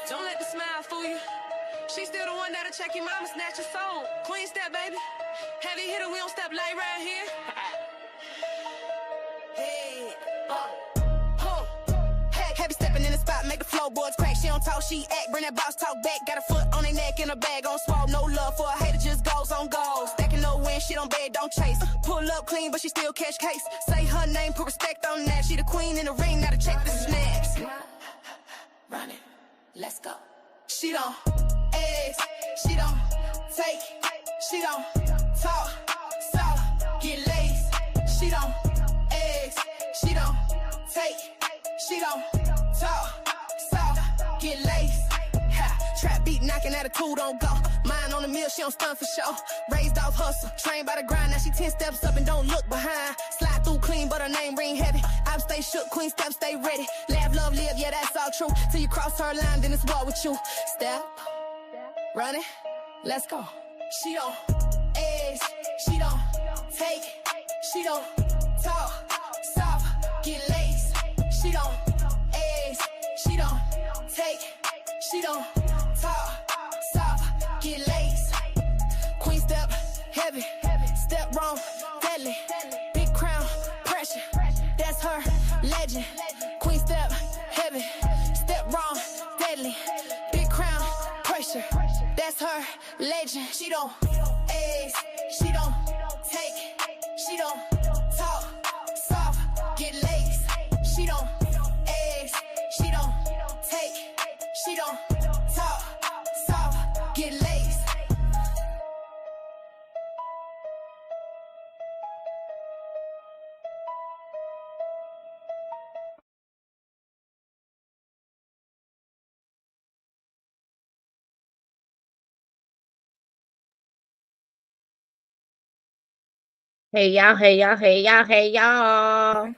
Don't let the smile fool you. She's still the one that'll check your mama, snatch your soul. Queen step, baby. Heavy hitter, we don't step light right here. Hey, heavy stepping in the spot, make the floorboards crack. She don't talk, she act, bring that boss talk back. Got a foot on her neck and a bag on swole. No love for a hater, just goes on goals. Stacking no win, she don't beg, don't chase. Pull up clean, but she still catch case. Say her name, put respect on that. She the queen in the ring, now to check this is next. Run it, let's go. She don't eggs, she don't take, she don't talk, soft, get laced. She don't eggs, she don't take, she don't talk, soft, get laced. Ha, trap beat knocking, attitude on go. Mine on the mill, she don't stun for show. Raised off hustle, trained by the grind. Now she 10 steps up and don't look behind. Slide through clean, but her name ring heavy. I stay shook, queen step, stay ready. Laugh, love, live, yeah, that's all true. Till you cross her line, then it's war with you. Step, run it, let's go. She don't eggs, she don't take, she don't talk, soft, get laced. She don't eggs, she don't take, she don't talk, soft, get laced. Queen step, heavy, step wrong, deadly. Big crown, pressure, that's her legend. Queen step, heavy, step wrong, deadly. Big crown, pressure, that's her legend. She don't eggs, she don't take, she don't talk, soft, get laced. She don't eggs, she don't take, she don't talk, soft, get laced. Hey y'all, hey y'all, hey y'all, hey y'all.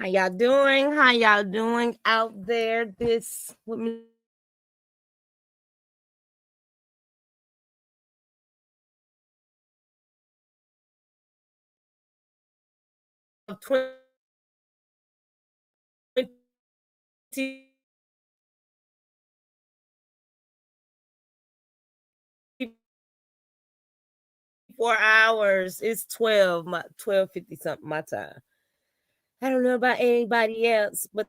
How y'all doing? How y'all doing out there? This with me. Twenty 4 hours. It's 12:50 something my time. I don't know about anybody else, but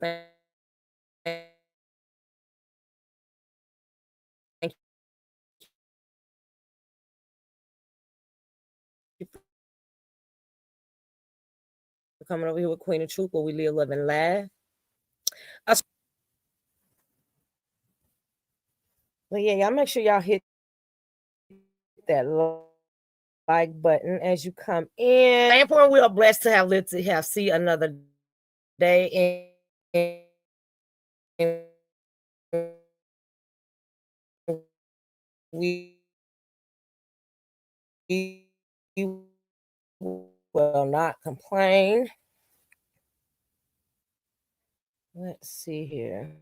thank you for coming over here with Queen of Truth, where we live, love, and laugh. But yeah, y'all make sure y'all hit that like button as you come in. And for we are blessed to have lived to have see another day, and we will not complain. Let's see here.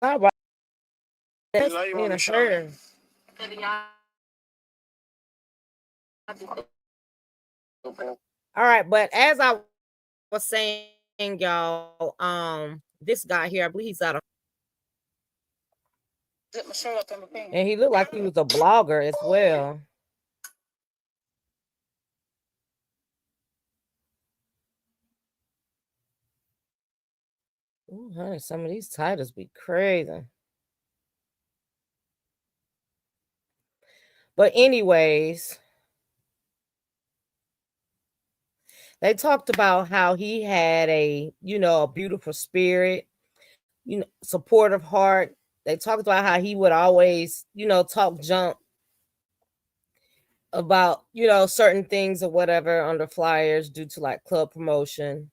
All right. That's in a her. All right, but as I was saying, y'all, this guy here, I believe he's out of, and he looked like he was a blogger as well. Ooh, honey, some of these titles be crazy. But anyways, they talked about how he had a beautiful spirit, supportive heart. They talked about how he would always talk junk about certain things or whatever on the flyers due to like club promotion.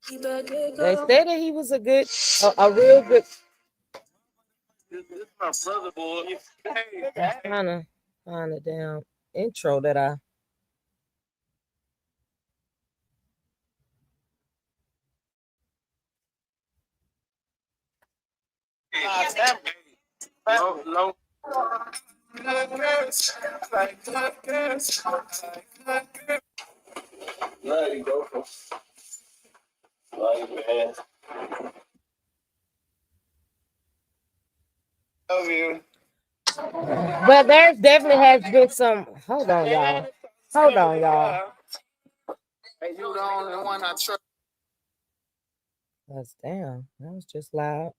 They said that he was a real good. Trying to find a damn intro that I. No. There you go. Like, man. Love you. But there's definitely has been some. Hold on, y'all. Hold on, y'all. Hey, you the only one I trust. That's damn. That was just loud.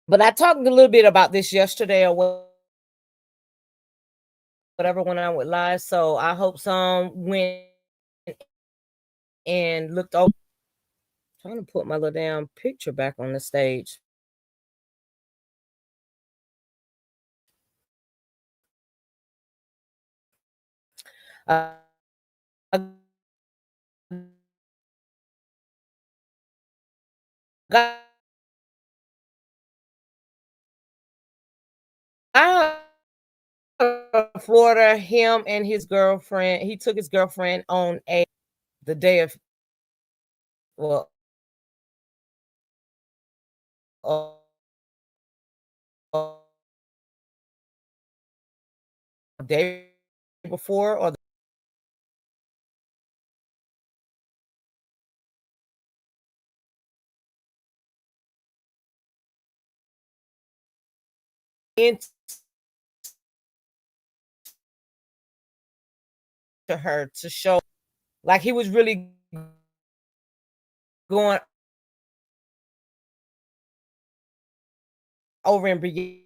But I talked a little bit about this yesterday or whatever when I went live. So I hope some went and looked over. Trying to put my little damn picture back on the stage. I got Florida, him and his girlfriend. He took his girlfriend on the day of well uh, day before or into her to show like he was really going over and beyond,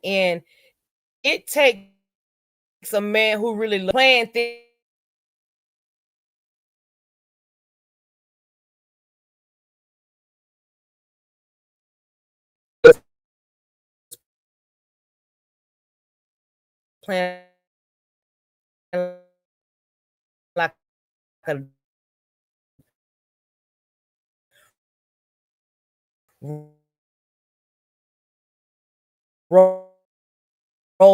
and it takes a man who really plan things plan like a roll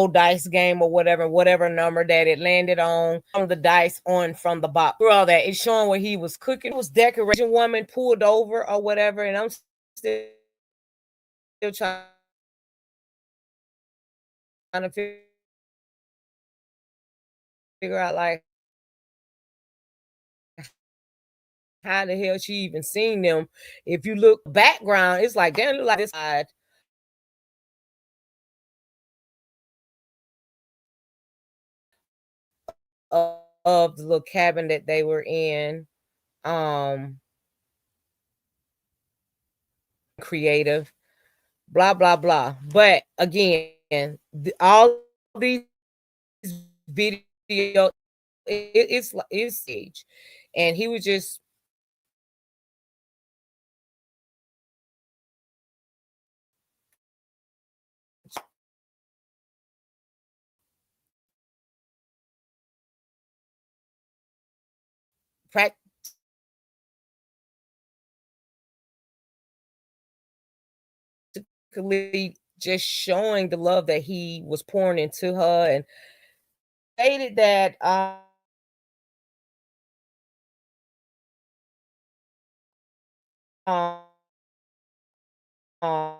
dice game or whatever number that it landed on from the dice on from the box. Through all that, it's showing where he was cooking. It was decoration woman pulled over or whatever, and I'm still trying to figure out like how the hell she even seen them. If you look background, it's like damn, look like this side of the little cabin that they were in. Um, creative, blah blah blah. But again, all these videos, it's stage, and he was just just showing the love that he was pouring into her, and stated that um, um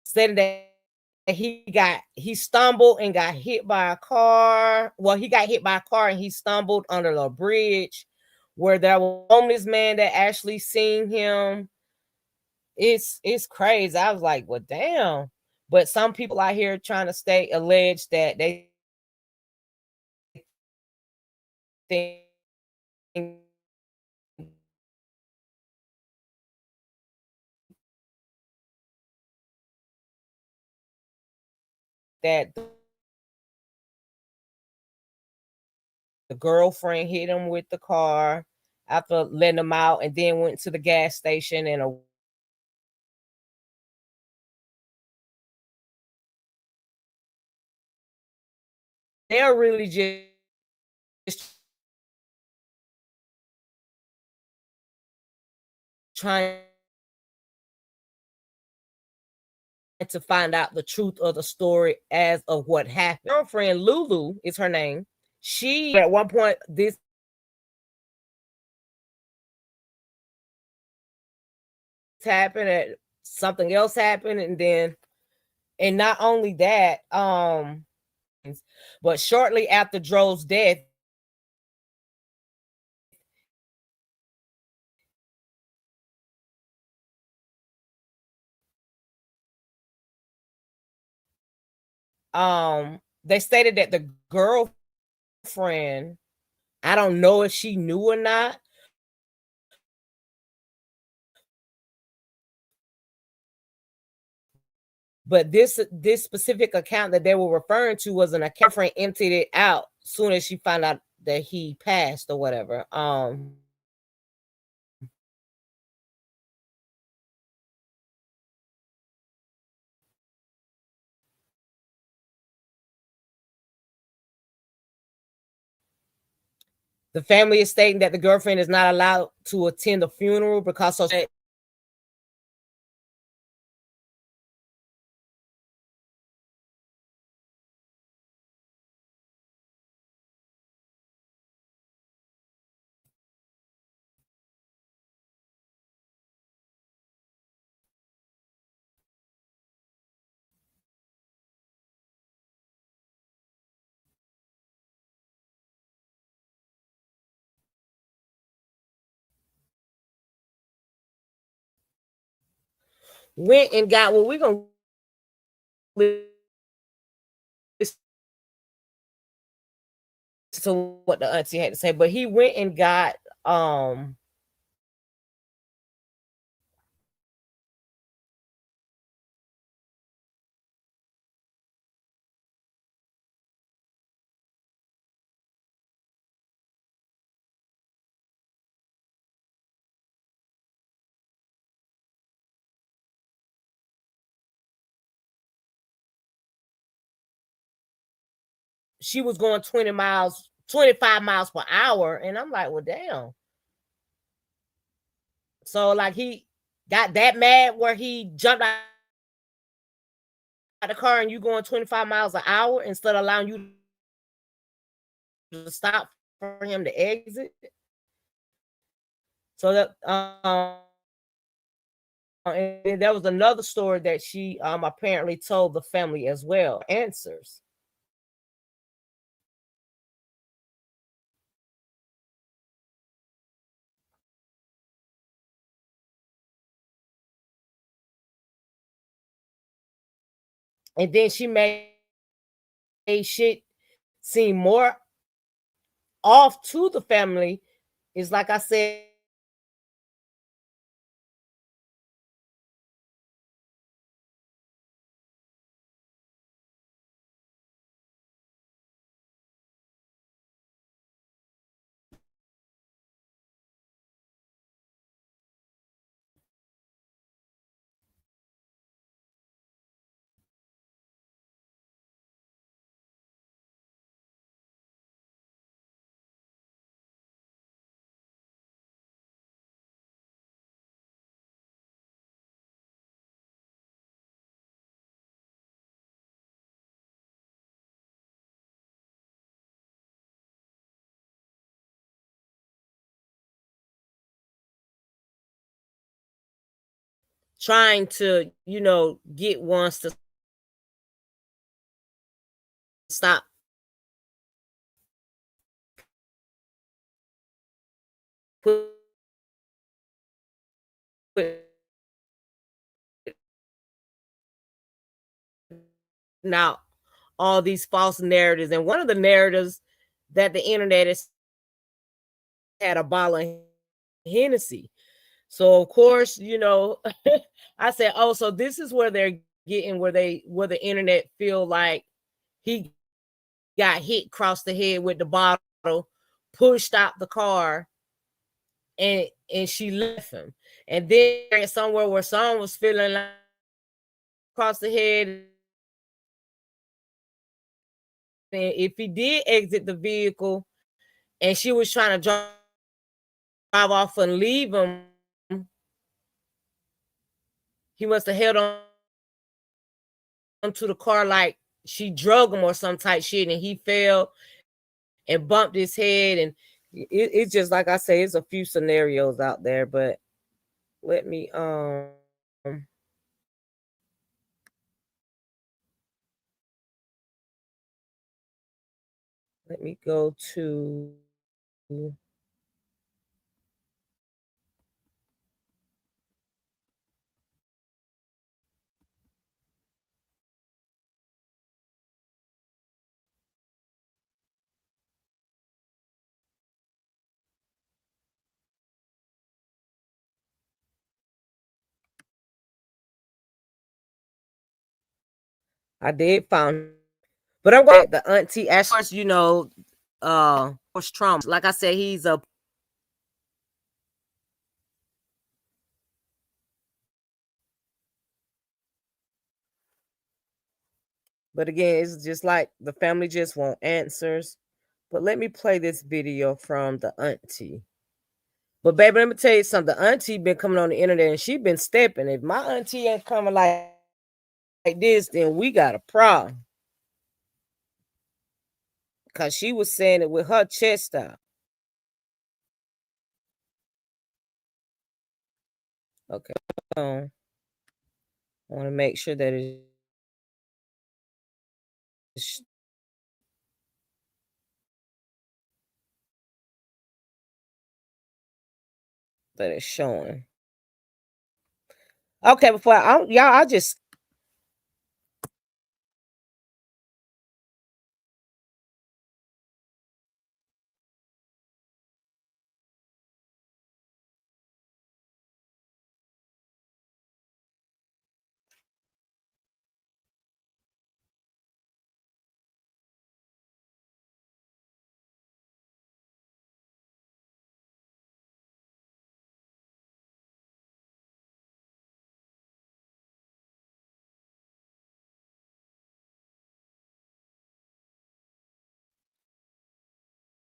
said that he stumbled and got hit by a car. Well, he got hit by a car and he stumbled under a bridge where there was a homeless man that actually seen him. It's crazy. I was like, well, damn. But some people out here trying to stay alleged that they think that the girlfriend hit him with the car after letting him out, and then went to the gas station and they're really just trying to find out the truth of the story as of what happened. Girlfriend Lulu is her name. She at one point this happened, and something else happened, and not only that, but shortly after Dro's death, they stated that the girlfriend, I don't know if she knew or not, but this specific account that they were referring to was an account friend emptied it out soon as she found out that he passed or whatever. The family is stating that the girlfriend is not allowed to attend the funeral because of that. Went and got well, we're gonna listen to what the auntie had to say, but he went and got she was going 20 miles, 25 miles per hour. And I'm like, well, damn. So like he got that mad where he jumped out the car and you going 25 miles an hour instead of allowing you to stop for him to exit. So that and there was another story that she apparently told the family as well. Answers. And then she made shit seem more off to the family is, like I said, trying to, get ones to stop putting out all these false narratives. And one of the narratives that the internet has had a bottle of Hennessy. So of course, I said, oh, so this is where they're getting where the internet feel like he got hit across the head with the bottle, pushed out the car, and she left him. And then somewhere where someone was feeling like across the head, and if he did exit the vehicle and she was trying to drive off and leave him, he must have held on to the car like she drug him or some type shit, and he fell and bumped his head. And it's just like I say, it's a few scenarios out there. But let me go to I did find, but I'm going the auntie as far as post trauma. Like I said, he's a but again, it's just like the family just want answers. But let me play this video from the auntie. But baby, let me tell you something. The auntie been coming on the internet and she been stepping. If my auntie ain't coming like this, then we got a problem. Cause she was saying it with her chest out. Okay. I want to make sure that it's showing. Okay, before I just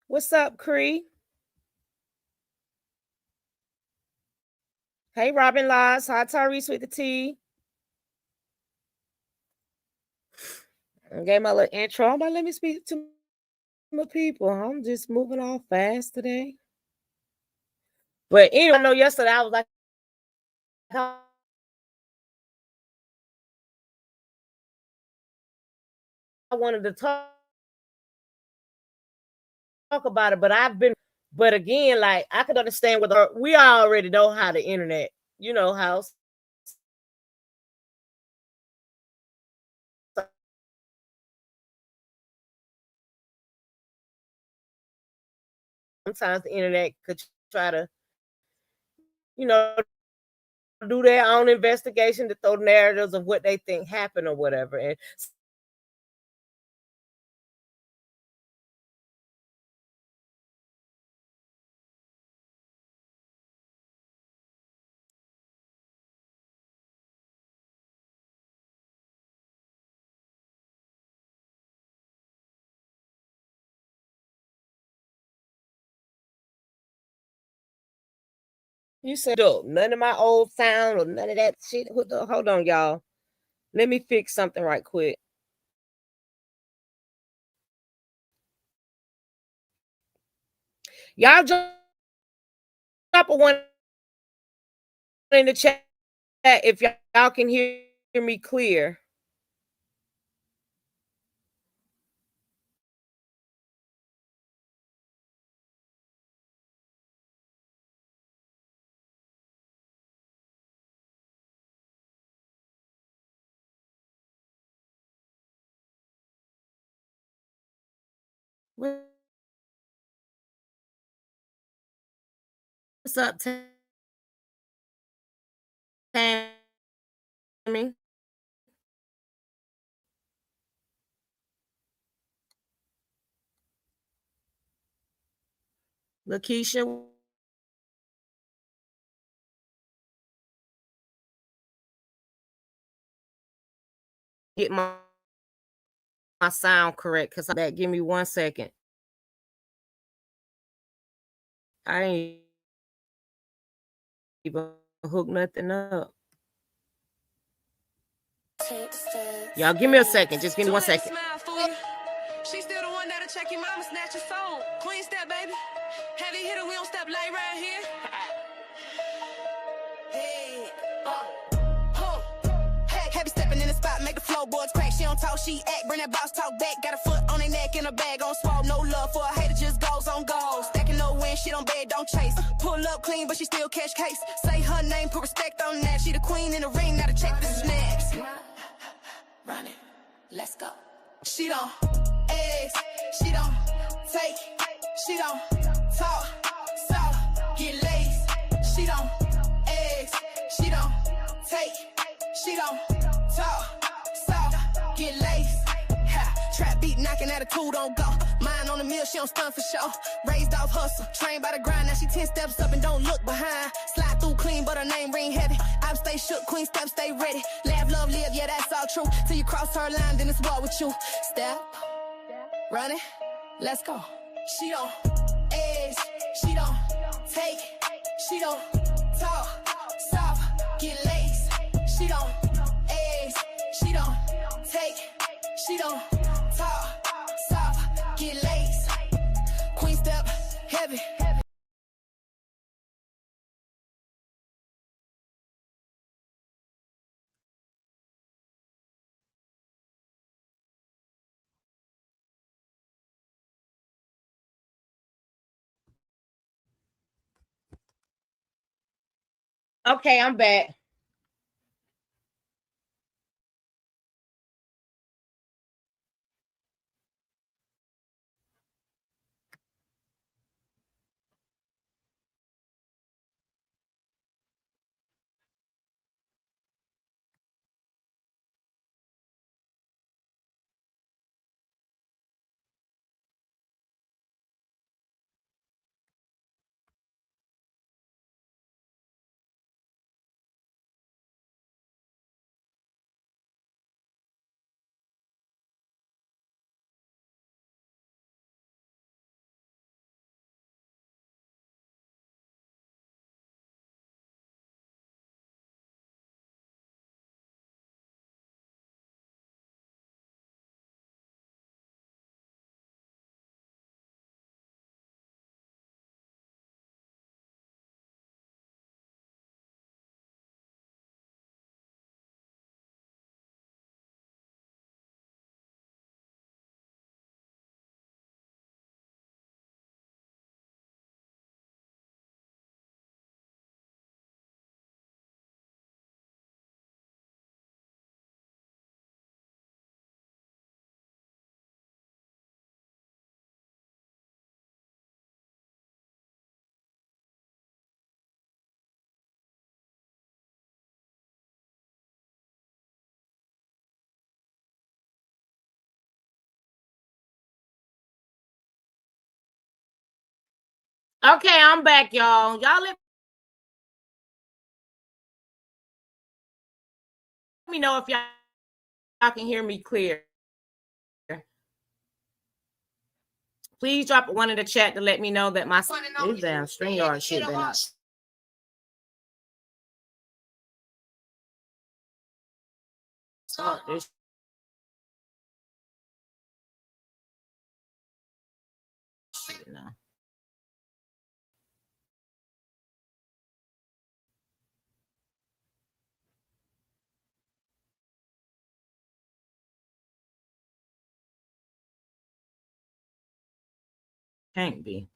what's up, Cree? Hey, Robin Laws. Hi, Tyrese with the T. I gave my little intro. I'm like, let me speak to my people. I'm just moving all fast today. But anyway, I know yesterday I was like, I wanted to talk about it, but again, like I could understand with her, we already know how the internet, how sometimes the internet could try to, you know, do their own investigation to throw narratives of what they think happened or whatever. And you said, none of my old sound or none of that shit. Hold on, y'all. Let me fix something right quick. Y'all drop a one in the chat if y'all can hear me clear. What's up, Tammy? Lakeisha? Get my sound correct because that. Give me 1 second. I ain't even hook nothing up. Y'all give me a second. Just give me 1 second. She's still the one that'll check your mama, snatch your phone. Queen step, baby. Heavy hitter, we don't step late right here. Hey, heavy stepping in the spot, make the floorboards crack. She don't talk, she act, bring that boss talk back. Got a foot on her neck and a bag on swole. No love for a hater, just goes on goals. Stacking no win, she don't bed, don't chase. Pull up clean, but she still catch case. Say her name, put respect on that. She the queen in the ring, now to check this is next. Run it, let's go. She don't eggs, she don't take, she don't talk, soft, get laced. She don't eggs, she don't take, she don't talk, soft, get laced. Trap beat knocking attitude on go. Mine on the mill, she don't stun for show. Raised off hustle, trained by the grind. Now she 10 steps up and don't look behind. Slide through clean, but her name ring heavy. I stay shook, queen step, stay ready. Laugh, love, live, yeah, that's all true. Till you cross her line, then it's war with you. Step, run it, let's go. She don't eggs, she don't take, she don't talk, soft, get laced. She don't eggs, she don't take, she don't talk, soft, get laced. Queen step, heavy. Okay, I'm back. Okay, I'm back, y'all. Y'all let me know if y'all can hear me clear. Please drop one in the chat to let me know that my this damn StreamYard shit been up. This shit now. Can't be.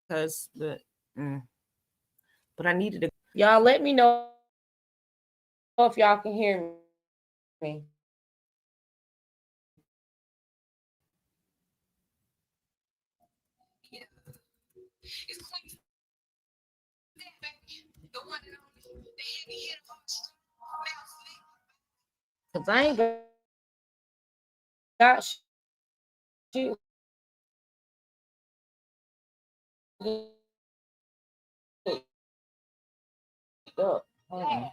Because but I needed to. Y'all let me know if y'all can hear me. Cause I ain't got shit. Up. Hold on.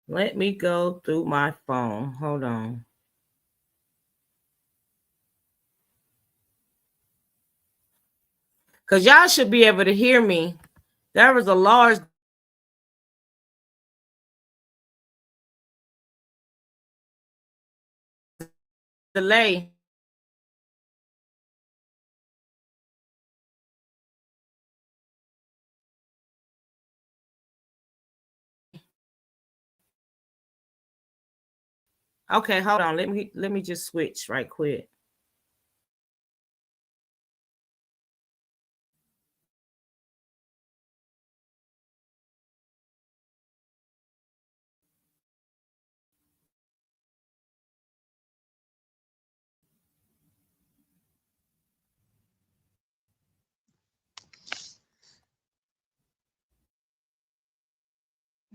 Let me go through my phone. Hold on. Because y'all should be able to hear me. There was a large delay. Okay, hold on. Let me just switch right quick.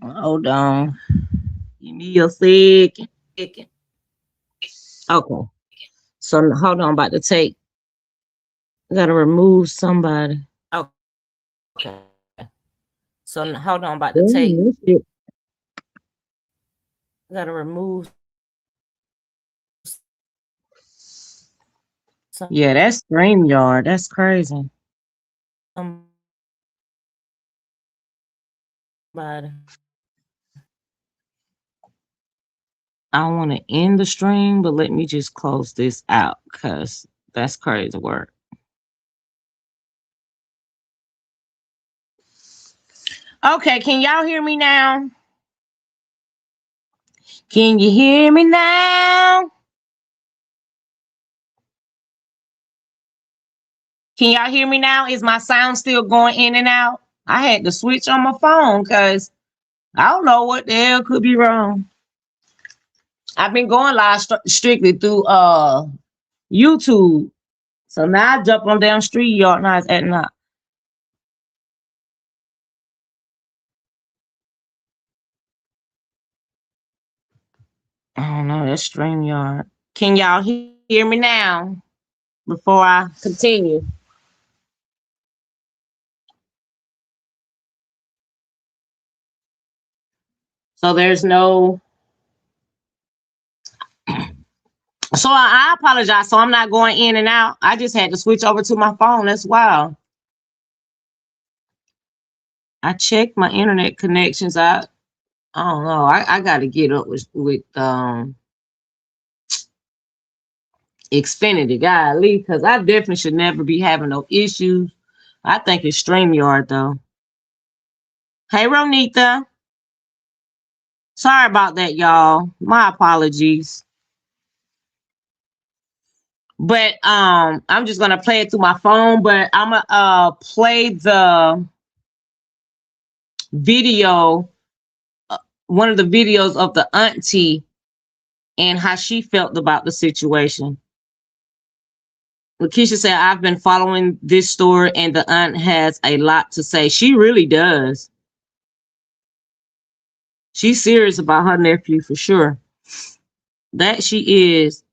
Hold on. Give me a second. Okay. So hold on, about to take. Gotta remove somebody. Okay. So hold on, about to take. Gotta remove. Yeah, that's StreamYard. That's crazy. I want to end the stream, but let me just close this out because that's crazy work. Okay, can y'all hear me now? Can you hear me now? Can y'all hear me now? Is my sound still going in and out? I had to switch on my phone because I don't know what the hell could be wrong. I've been going live strictly through YouTube. So now I jump on down street yard now it's acting up. I don't know, that's StreamYard. Can y'all hear me now before I continue? So there's no. So I apologize. So I'm not going in and out. I just had to switch over to my phone. That's wild. I checked my internet connections out. I don't know. I got to get up with Xfinity, golly, because I definitely should never be having no issues. I think it's StreamYard though. Hey, Ronita. Sorry about that, y'all. My apologies. But I'm just gonna play it through my phone. But I'm gonna play the video, one of the videos of the auntie and how she felt about the situation. Lakeisha said, I've been following this story and the aunt has a lot to say. She really does. She's serious about her nephew for sure. That she is.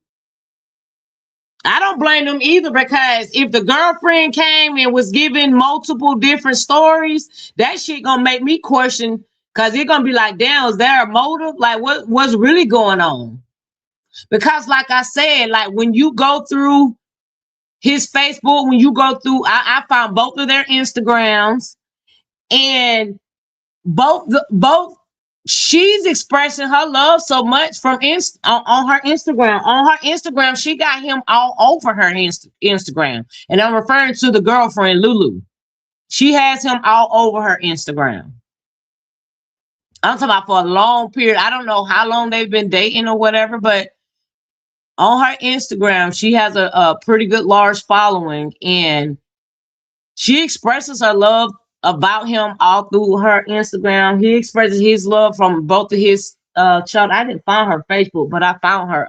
I don't blame them either because if the girlfriend came and was giving multiple different stories, that shit gonna make me question because it's gonna be like, damn, is there a motive? Like what's really going on? Because like I said, like when you go through his Facebook, when you go through, I found both of their Instagrams and both she's expressing her love so much from on her Instagram. On her Instagram, she got him all over her Instagram. And I'm referring to the girlfriend, Lulu. She has him all over her Instagram. I'm talking about for a long period. I don't know how long they've been dating or whatever, but on her Instagram, she has a pretty good large following. And she expresses her love about him all through her Instagram. He expresses his love from both of his child. I didn't find her Facebook, but I found her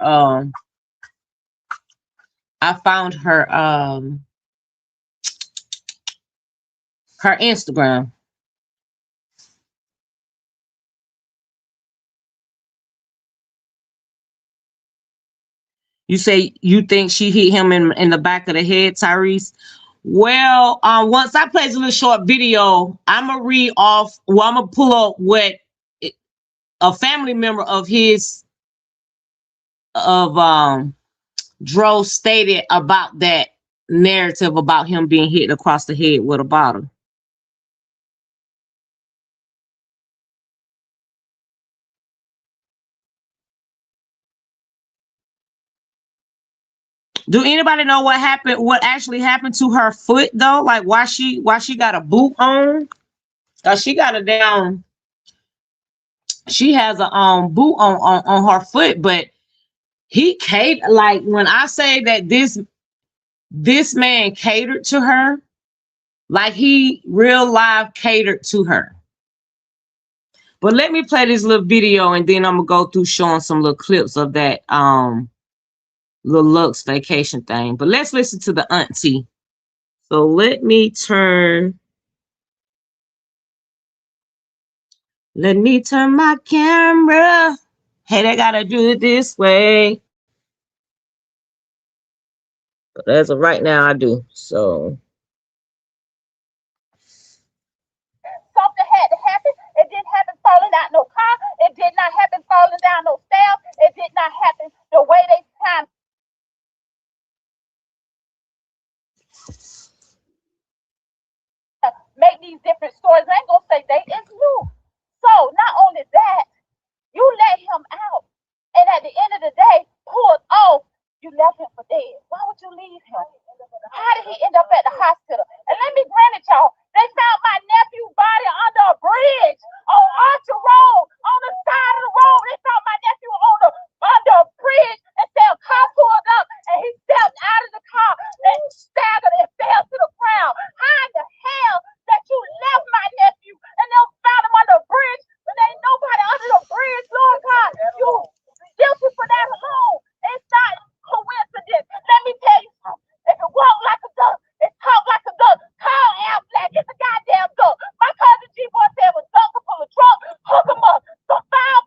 her Instagram. You say you think she hit him in the back of the head, Tyrese? Well, once I play a little short video, I'm gonna read off. Well, I'm gonna pull up what a family member of his of Dro stated about that narrative about him being hit across the head with a bottle. Do anybody know what happened? What actually happened to her foot though? Like why she got a boot on? Cause she got a down. She has a boot on her foot, but he catered. Like when I say that this man catered to her, like he real live catered to her. But let me play this little video and then I'm gonna go through showing some little clips of that little Lux vacation thing. But let's listen to the auntie. So let me turn my camera. Hey, they gotta do it this way. But as of right now, I do. So something had to happen. It didn't happen falling out no car. It did not happen falling down no stairs. It did not happen the way they timed. of the day pulled off, you left him for dead. Why would you leave him? How did he end up at the hospital? And let me grant it, y'all. They found my nephew's body under a bridge on Archer Road, on the side of the road. They found my nephew under a bridge and said a car pulled up and he stepped out of the car and staggered and fell to the ground. How in the hell that you left my nephew and then found him under a bridge when there ain't nobody under the bridge, Lord God? You guilty for that alone. It's not coincidence. Let me tell you something. If it walk like a duck, it talk like a duck. Call Al Black. It's a goddamn duck. My cousin G-Boy said it was duck to pull a truck, hook him up. So foul.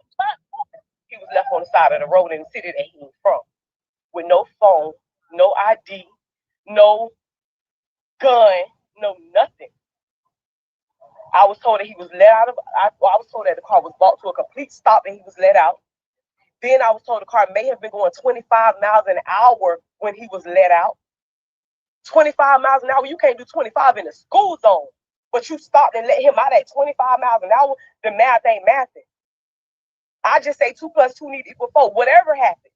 He was left on the side of the road in the city that he was from, with no phone, no ID, no gun, no nothing. I was told that he was let out of. I was told that the car was brought to a complete stop and he was let out. Then I was told the car may have been going 25 miles an hour when he was let out. 25 miles an hour, you can't do 25 in the school zone, but you stopped and let him out at 25 miles an hour. The math ain't mathing. I just say 2 + 2 need to equal 4. Whatever happened,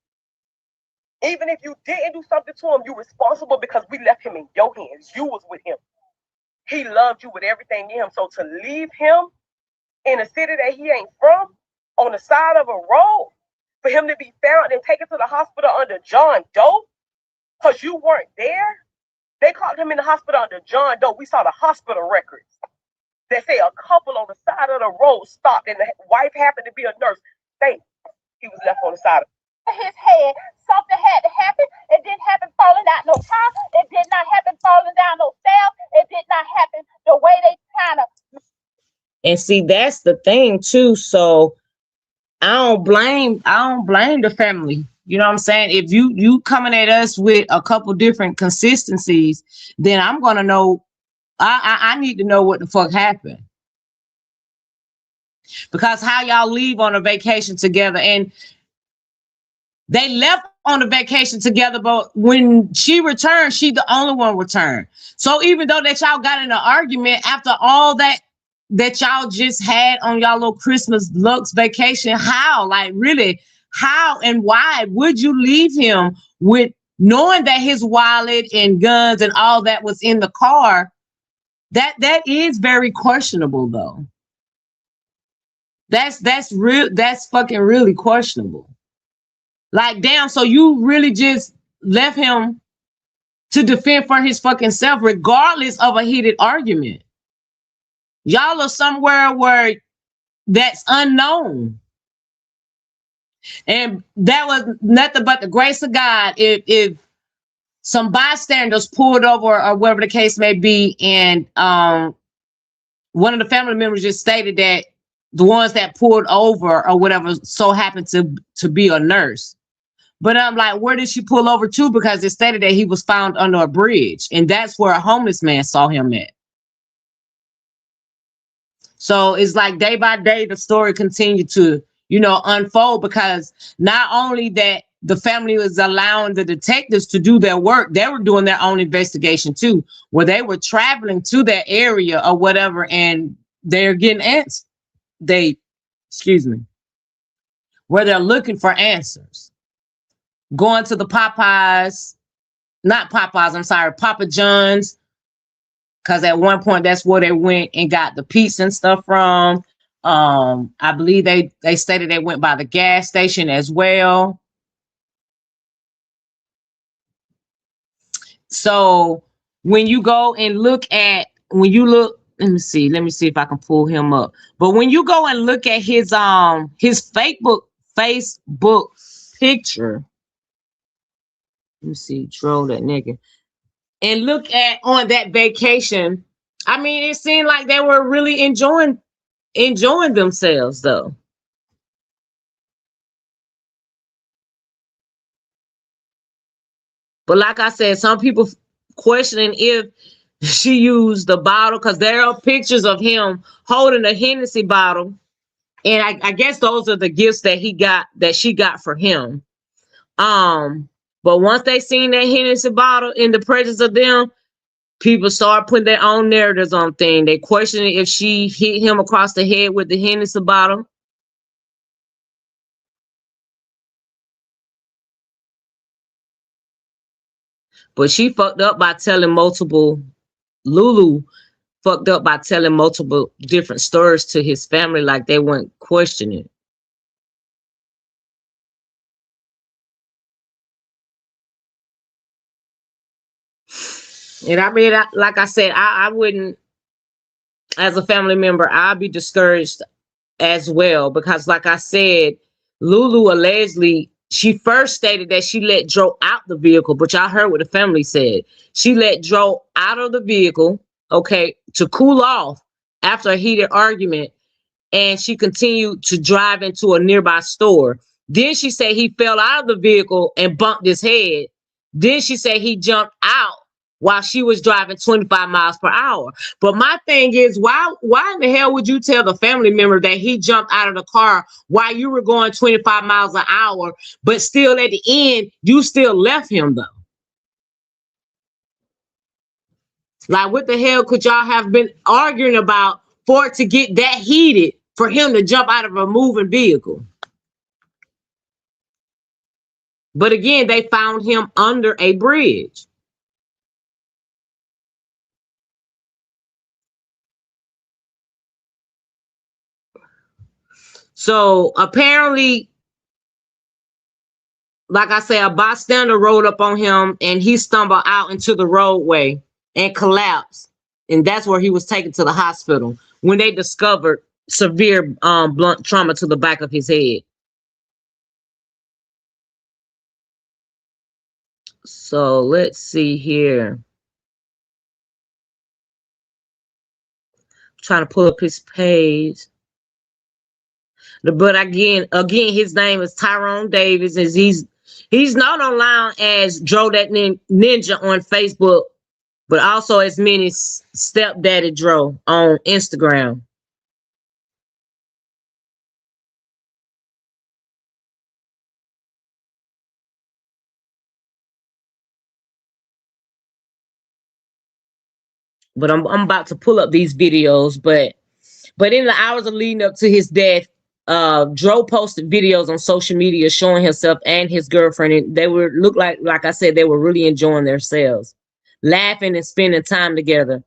even if you didn't do something to him, you're responsible because we left him in your hands. You was with him. He loved you with everything in him. So to leave him in a city that he ain't from, on the side of a road, for him to be found and taken to the hospital under John Doe, because you weren't there. They caught him in the hospital under John Doe. We saw the hospital records that say a couple on the side of the road stopped and the wife happened to be a nurse. He was left on the side of his head. Something had to happen. It didn't happen falling out no car. It did not happen falling down no stairs. It did not happen the way they kind of. And see, that's the thing too. So I don't blame the family. You know what I'm saying? If you coming at us with a couple different consistencies, then I'm gonna know. I need to know what the fuck happened. Because how y'all leave on a vacation together, and they left on a vacation together, but when she returned, she the only one returned. So even though that y'all got in an argument after all that y'all just had on y'all little Christmas looks vacation, how, like really, how and why would you leave him with knowing that his wallet and guns and all that was in the car? That is very questionable though. That's real. That's fucking really questionable. Like, damn, so you really just left him to defend for his fucking self, regardless of a heated argument. Y'all are somewhere where that's unknown. And that was nothing but the grace of God. If some bystanders pulled over or whatever the case may be, and one of the family members just stated that the ones that pulled over or whatever so happened to be a nurse. But I'm like, where did she pull over to? Because it stated that he was found under a bridge, and that's where a homeless man saw him at. So it's like day by day, the story continued to, unfold, because not only that the family was allowing the detectives to do their work, they were doing their own investigation too, where they were traveling to that area or whatever, and they're getting answers. Where they're looking for answers. Going to the Papa John's, because at one point that's where they went and got the pizza and stuff from. I believe they stated they went by the gas station as well. So when you go and look, let me see if I can pull him up. But when you go and look at his Facebook picture, let me see, troll that nigga, and look at on that vacation. I mean, it seemed like they were really enjoying themselves though. But like I said, some people questioning if she used the bottle, because there are pictures of him holding a Hennessy bottle. And I guess those are the gifts that she got for him. But once they seen that Hennessy bottle in the presence of them, people start putting their own narratives on things. They questioning if she hit him across the head with the Hennessy bottle. But she fucked up by telling multiple Lulu fucked up by telling multiple different stories to his family like they weren't questioning. And I mean, like I said, I wouldn't, as a family member, I'd be discouraged as well because, like I said, Lulu allegedly she first stated that she let Joe out the vehicle, but y'all heard what the family said. She let Joe out of the vehicle, okay, to cool off after a heated argument, and she continued to drive into a nearby store. Then she said he fell out of the vehicle and bumped his head. Then she said he jumped out while she was driving 25 miles per hour. But my thing is, why in the hell would you tell the family member that he jumped out of the car while you were going 25 miles an hour, but still at the end, you still left him though? Like, what the hell could y'all have been arguing about for it to get that heated for him to jump out of a moving vehicle? But again, they found him under a bridge. So apparently, like I said, a bystander rode up on him and he stumbled out into the roadway and collapsed. And that's where he was taken to the hospital when they discovered severe blunt trauma to the back of his head. So let's see here. Trying to pull up his page. But again, his name is Tyrone Davis, and he's known online as Dro That Ninja on Facebook, but also as many Stepdaddy Dro on Instagram. But I'm about to pull up these videos, but in the hours of leading up to his death, Dro posted videos on social media showing himself and his girlfriend, and they were look like I said, they were really enjoying themselves, laughing and spending time together.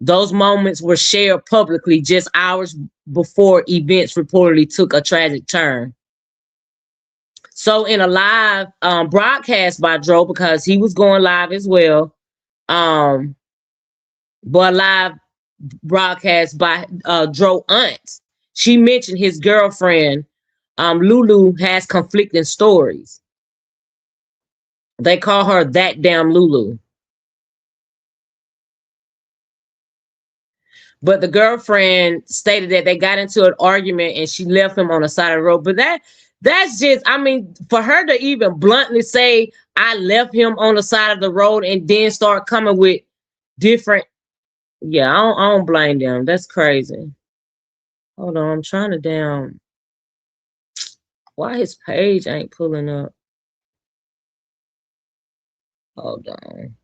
Those moments were shared publicly just hours before events reportedly took a tragic turn. So in a live broadcast by Dro, because he was going live as well, but live broadcast by Dro aunt, she mentioned his girlfriend, Lulu, has conflicting stories. They call her that damn Lulu. But the girlfriend stated that they got into an argument and she left him on the side of the road. But that's just, I mean, for her to even bluntly say, I left him on the side of the road and then start coming with different, yeah, I don't blame them. That's crazy. Hold on, I'm trying to down. Why his page ain't pulling up? Hold on.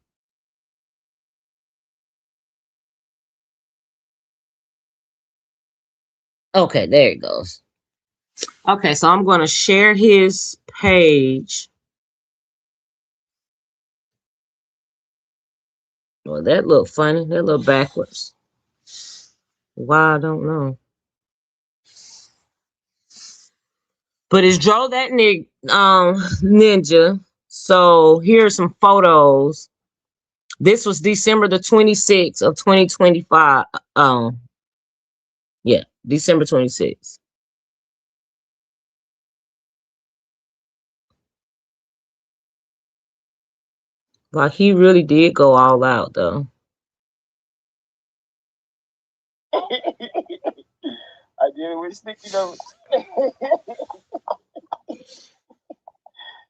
Okay, there it goes. Okay, so I'm going to share his page. Well, that looked funny. That looked backwards. Why, I don't know. But it's Dro That Ninja. So here's some photos. This was December the 26th of 2025. Yeah, December 26th. Like, he really did go all out, though. I did it with sticky notes.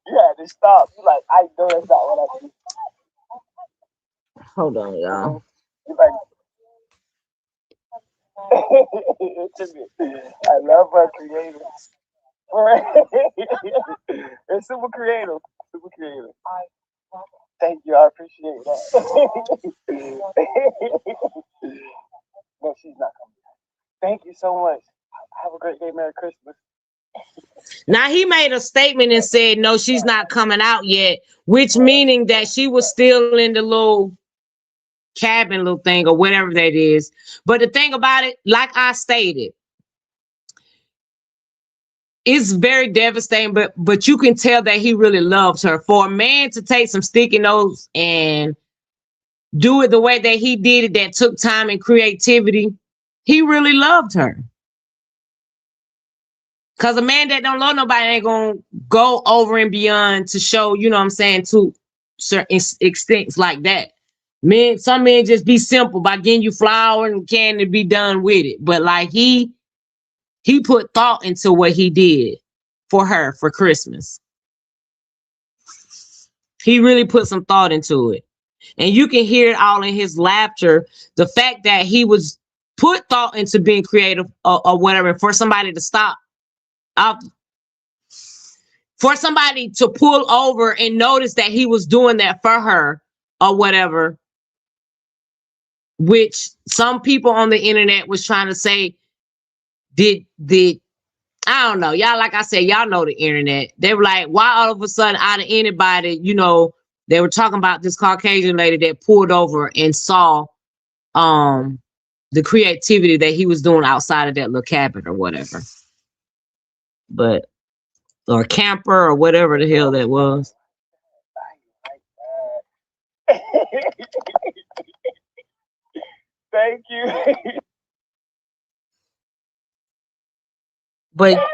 You had to stop. You like, I know that's not what I do. Hold on, y'all. You like, I love our creators. It's super creative. Super creative. Thank you. I appreciate that. No, she's not coming. Thank you so much. Have a great day. Merry Christmas. Now he made a statement and said, no, she's not coming out yet, which meaning that she was still in the little cabin little thing or whatever that is. But the thing about it, like I stated, it's very devastating, but you can tell that he really loves her. For a man to take some sticky notes and do it the way that he did it, that took time and creativity, he really loved her. Because a man that don't love nobody ain't gonna go over and beyond to show, you know what I'm saying, to certain extents like that. Some men just be simple by getting you flowers and candy to be done with it. But like he put thought into what he did for her for Christmas. He really put some thought into it. And you can hear it all in his laughter. The fact that he was put thought into being creative or whatever, for somebody to stop, for somebody to pull over and notice that he was doing that for her or whatever, which some people on the internet was trying to say, did I don't know. Y'all, like I said, y'all know the internet. They were like, why all of a sudden out of anybody, you know, they were talking about this Caucasian lady that pulled over and saw the creativity that he was doing outside of that little cabin or whatever. But, or camper or whatever the hell that was. Thank you. But I love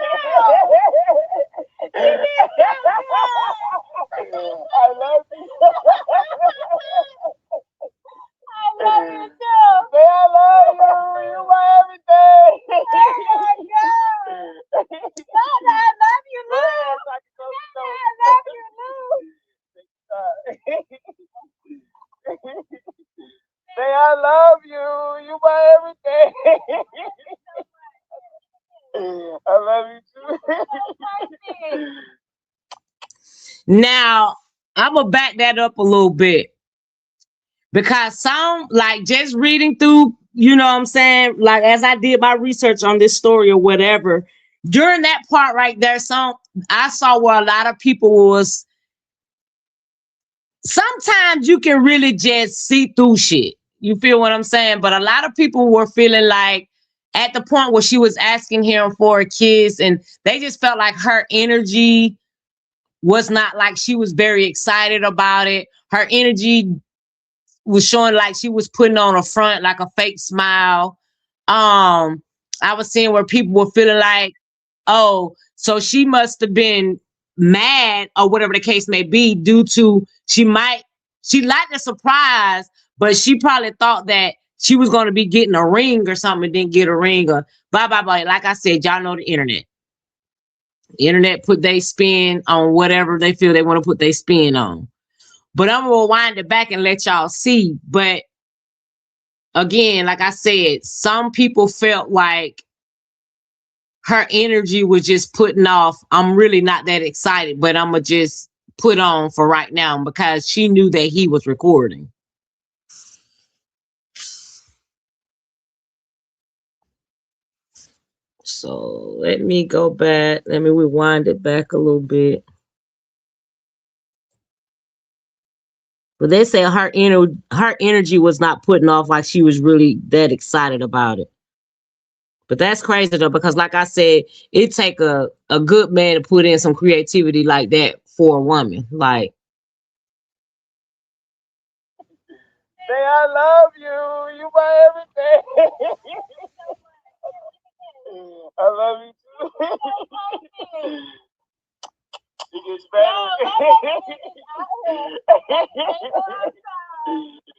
you. I love you too. Say I love you. You my everything. Mama, I love you, Lulu. I love you, Lulu. Say I love you. You my everything. I love you too. now I'm gonna back that up a little bit. Because some, like just reading through, you know what I'm saying? Like as I did my research on this story or whatever, during that part right there, I saw where a lot of people was, sometimes you can really just see through shit. You feel what I'm saying? But a lot of people were feeling like at the point where she was asking him for a kiss, and they just felt like her energy was not like she was very excited about it. Her energy was showing like she was putting on a front, like a fake smile. I was seeing where people were feeling like, oh, so she must have been mad or whatever the case may be, due to she liked the surprise, but she probably thought that she was going to be getting a ring or something and didn't get a ring, or blah, blah, blah. Like I said, y'all know the internet. The internet put their spin on whatever they feel they want to put their spin on. But I'm gonna wind it back and let y'all see. But again, like I said, some people felt like her energy was just putting off, I'm really not that excited, but I'm gonna just put on for right now, because she knew that he was recording. So let me go back. Let me rewind it back a little bit. But they say her energy was not putting off like she was really that excited about it. But that's crazy though, because like I said, it take a good man to put in some creativity like that for a woman. Like, Say I love you. You my everything. I love you too. It gets better.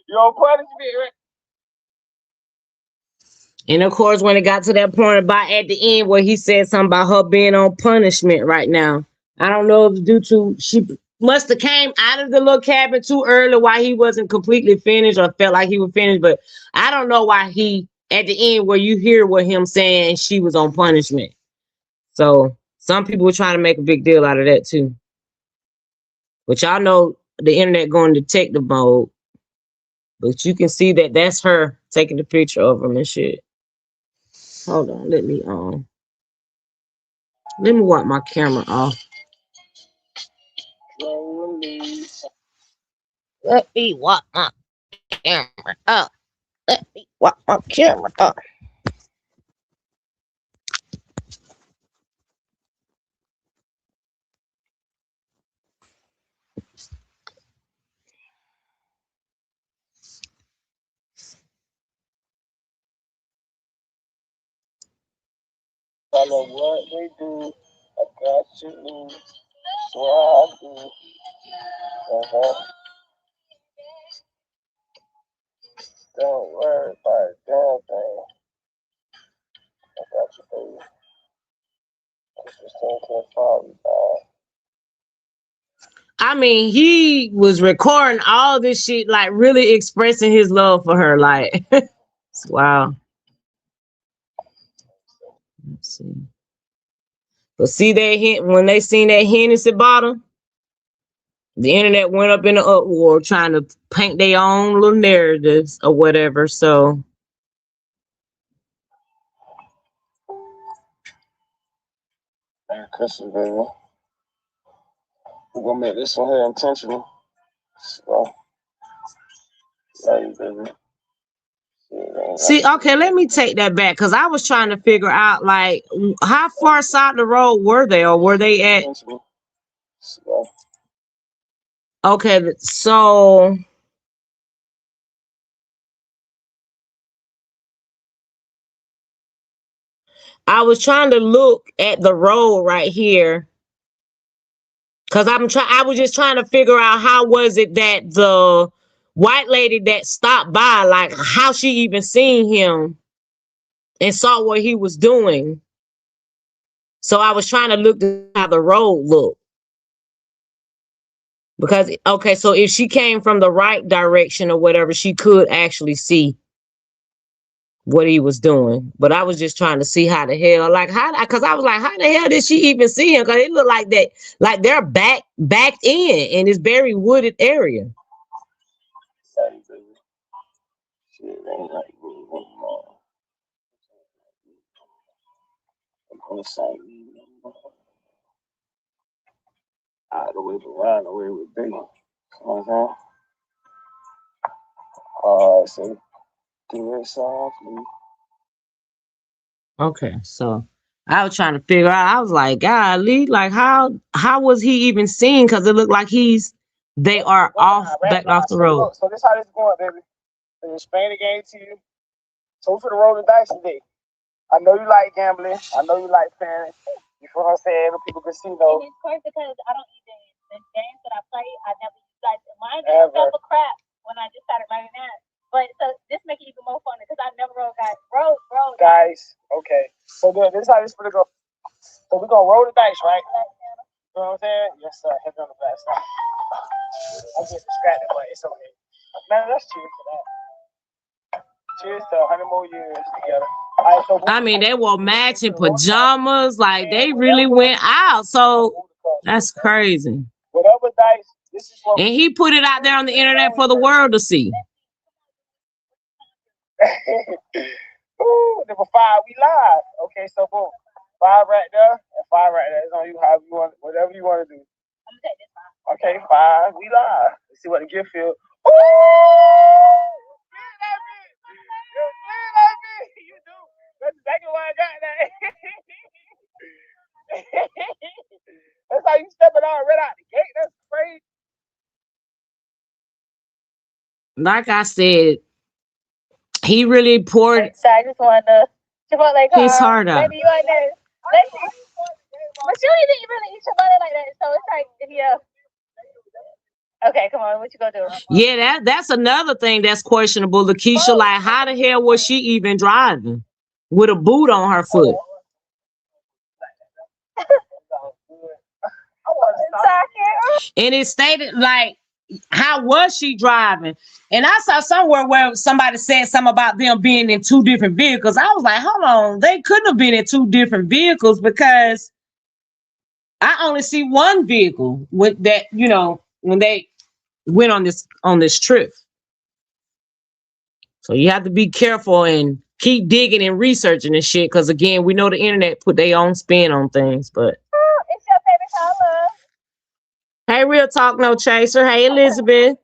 You on punishment, right? and of course, when it got to that point about at the end where he said something about her being on punishment right now, I don't know if it's due to she must have came out of the little cabin too early, why he wasn't completely finished or felt like he was finished. But I don't know why he at the end where you hear what him saying she was on punishment. So some people were trying to make a big deal out of that too. But y'all know the internet going detective mode. But you can see that that's her taking the picture of him and shit. Hold on, let me Let me wipe my camera off. Let me wipe my camera up. Let me wipe my camera up. I know what they do. I got you. So I do. Don't worry about a damn thing. I got you, baby. Just can't follow you, I mean, he was recording all this shit, like really expressing his love for her. Like, wow. Let's see. But see that hint when they seen that Hennessy bottle, the internet went up in an uproar trying to paint their own little narratives or whatever. So Merry Christmas, baby. We're gonna make this one here intentional. So, love you, baby. see, okay, let me take that back because I was trying to figure out like how far side the road were they, or were they at? Okay, so I was trying to look at the road right here because I was just trying to figure out how was it that the white lady that stopped by, like how she even seen him and saw what he was doing. So I was trying to look at how the road looked. Because, okay, so if she came from the right direction or whatever, she could actually see what he was doing. But I was just trying to see how the hell, like, because I was like, how the hell did she even see him? Because it looked like that, like they're backed in this very wooded area. Out the way around the way with big. So do it softly. Okay, so I was trying to figure out. I was like, golly, like how was he even seen? Because it looked like they are backed off the road. So this how this going, baby. Let me explain the game to you. So we for the roll the dice today. I know you like gambling. I know you like playing. You feel what I'm saying? People casino. And it's crazy because I don't even the games that I play. I never use dice. And mine is stuff for crap when I just started learning that. But so this make it even more fun because I never roll guys. Roll. Guys, okay. So this is how this gonna go. So we're gonna roll the dice, right? You know what I'm saying? Yes, sir. Hit on the black side. I get distracted, but it's okay. Man, let's cheers for that. Cheers to 100 more years together. Right, so I mean, they wore matching pajamas, like they really went out. So that's crazy. Whatever dice, this is what. And he put it out there on the internet for the world to see. Ooh, number 5, we live. Okay, so boom. 5 right there and 5 right there. It's on you, however you want, whatever you want to do. I'm gonna take this 5. Okay, 5, we live. Let's see what the gift feels. Ooh! You do. That's exactly why I got that. That's how you stepping out right out the gate. That's crazy. Like I said, he really poured So I just wanted to Chipotle his heart out. Maybe you like that. But you didn't really eat Chipotle like that, so it's like yeah. Okay, come on, what you gonna do? Yeah, that's another thing that's questionable. Lakeisha, like, how the hell was she even driving with a boot on her foot? And it stated like, how was she driving? And I saw somewhere where somebody said something about them being in 2 different vehicles. I was like, hold on, they couldn't have been in 2 different vehicles because I only see one vehicle with that, when they went on this trip. So you have to be careful and keep digging and researching and shit. Because again, we know the internet put their own spin on things. But It's your favorite color. hey, Real Talk No Chaser. Hey, Elizabeth.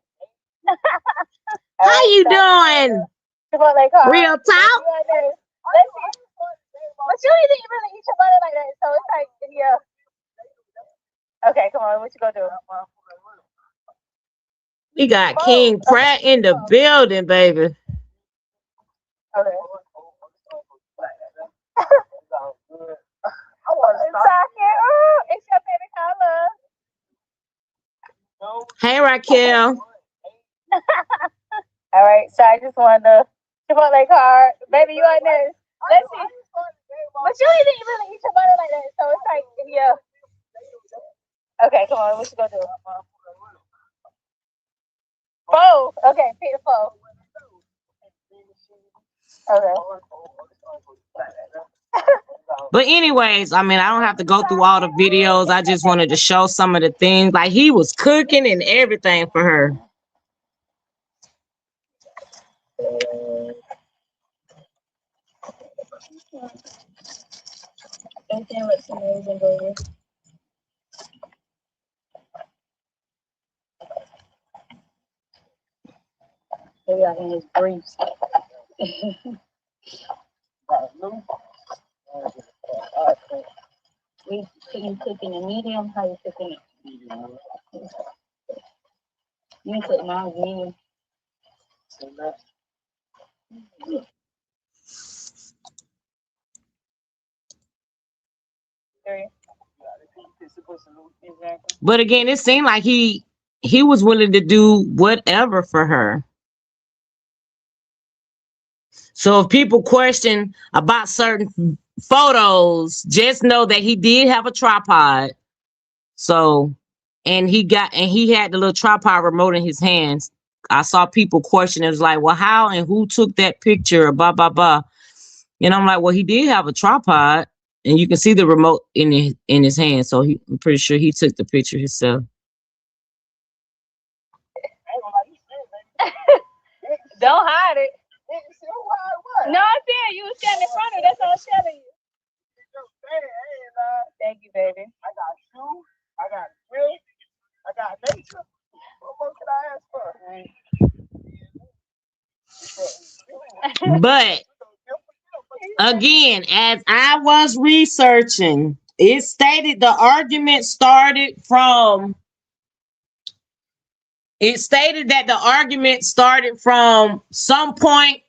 How you doing? Chipotle card. Real Talk. Let's see. But you didn't really eat Chipotle like that, so it's like, yeah. Okay, come on. What you gonna do? We got King Pratt in the building, baby. Okay. It's your favorite color. Hey, Raquel. All right, so I just wanted the Chipotle card. Baby, you want this? Let's see. But you didn't really eat Chipotle like that, so it's like, yeah. Okay, come on. What you gonna do? Four. Okay, pick the four. Okay. But anyways, I mean, I don't have to go through all the videos. I just wanted to show some of the things. Like, he was cooking and everything for her. Everything looks amazing, baby. Maybe I can just briefs. You cooking a medium? How you cooking it? You can cook mine medium. But again, it seemed like he was willing to do whatever for her. So if people question about certain photos, just know that he did have a tripod. So, and he had the little tripod remote in his hands. I saw people question. It was like, well, how and who took that picture? Blah blah blah. And I'm like, well, he did have a tripod, and you can see the remote in his hand. So I'm pretty sure he took the picture himself. Don't hide it. No, I'm saying you was standing in front of it. That's all I'm telling you. Thank you, baby. I got shoes. I got grills. I got nature. What more can I ask for? But again, as I was researching, it stated the argument started from. It stated that the argument started from some point.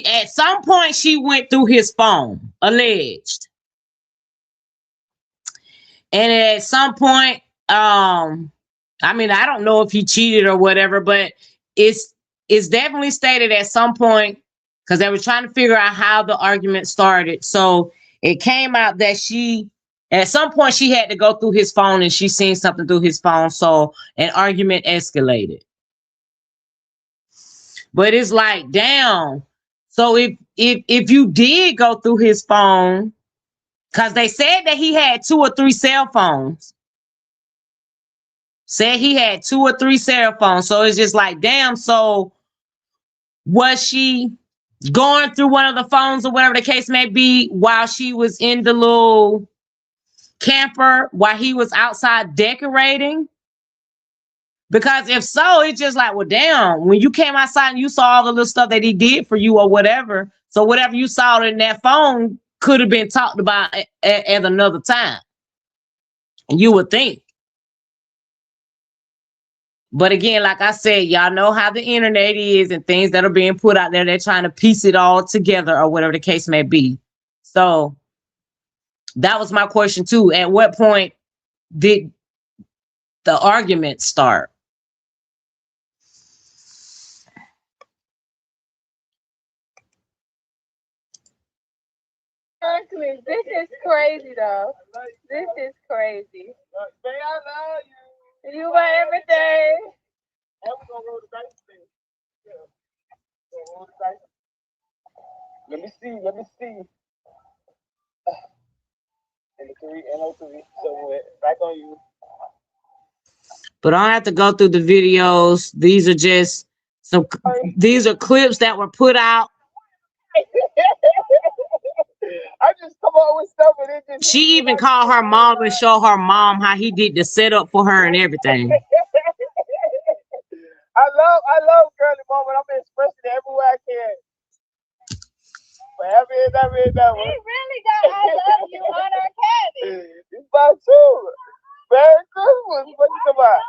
At some point she went through his phone, alleged. And at some point, I mean, I don't know if he cheated or whatever, but it's definitely stated at some point, because they were trying to figure out how the argument started. So it came out that at some point she had to go through his phone and she seen something through his phone. So an argument escalated. But it's like, damn. So if you did go through his phone, because they said that he had 2 or 3 cell phones. Said he had 2 or 3 cell phones. So it's just like, damn. So was she going through one of the phones or whatever the case may be while she was in the little camper, while he was outside decorating? Because if so, it's just like, well, damn, when you came outside and you saw all the little stuff that he did for you or whatever, so whatever you saw in that phone could have been talked about at another time. You would think. But again, like I said, y'all know how the internet is and things that are being put out there. They're trying to piece it all together or whatever the case may be. So that was my question too. At what point did the argument start? Honestly, this is crazy though. This is crazy. You want everything. Let me see. And the 3 and 03. So back on you. But I don't have to go through the videos. These are just these are clips that were put out. up with stuff and it just hit She me even like called her mom and showed her mom how he did the setup for her and everything. I love girly moment. I'm expressing it everywhere I can. But He really got I love you on our cabin. It's about two. Merry Christmas. What you talking about?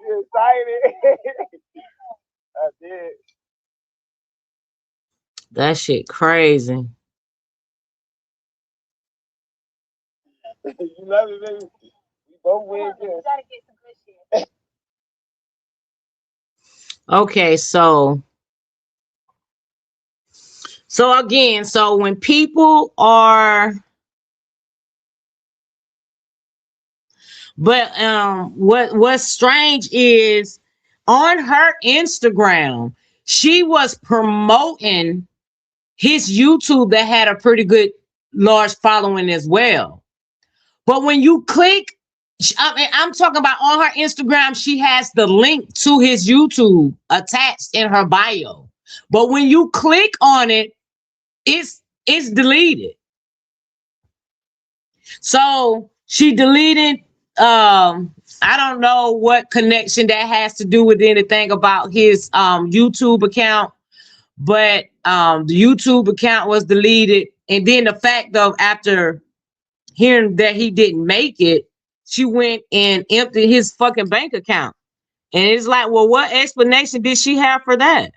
You excited? I did. That shit crazy. You love it, baby. We both win You good. gotta get some good shit. Okay, so again, so when people are, but what's strange is on her Instagram, she was promoting his YouTube that had a pretty good large following as well. But when you click, I mean, I'm talking about on her Instagram, she has the link to his YouTube attached in her bio. But when you click on it, it's deleted. So she deleted. I don't know what connection that has to do with anything about his YouTube account, but the YouTube account was deleted. And then the fact of after hearing that he didn't make it, she went and emptied his fucking bank account. And it's like, well, what explanation did she have for that?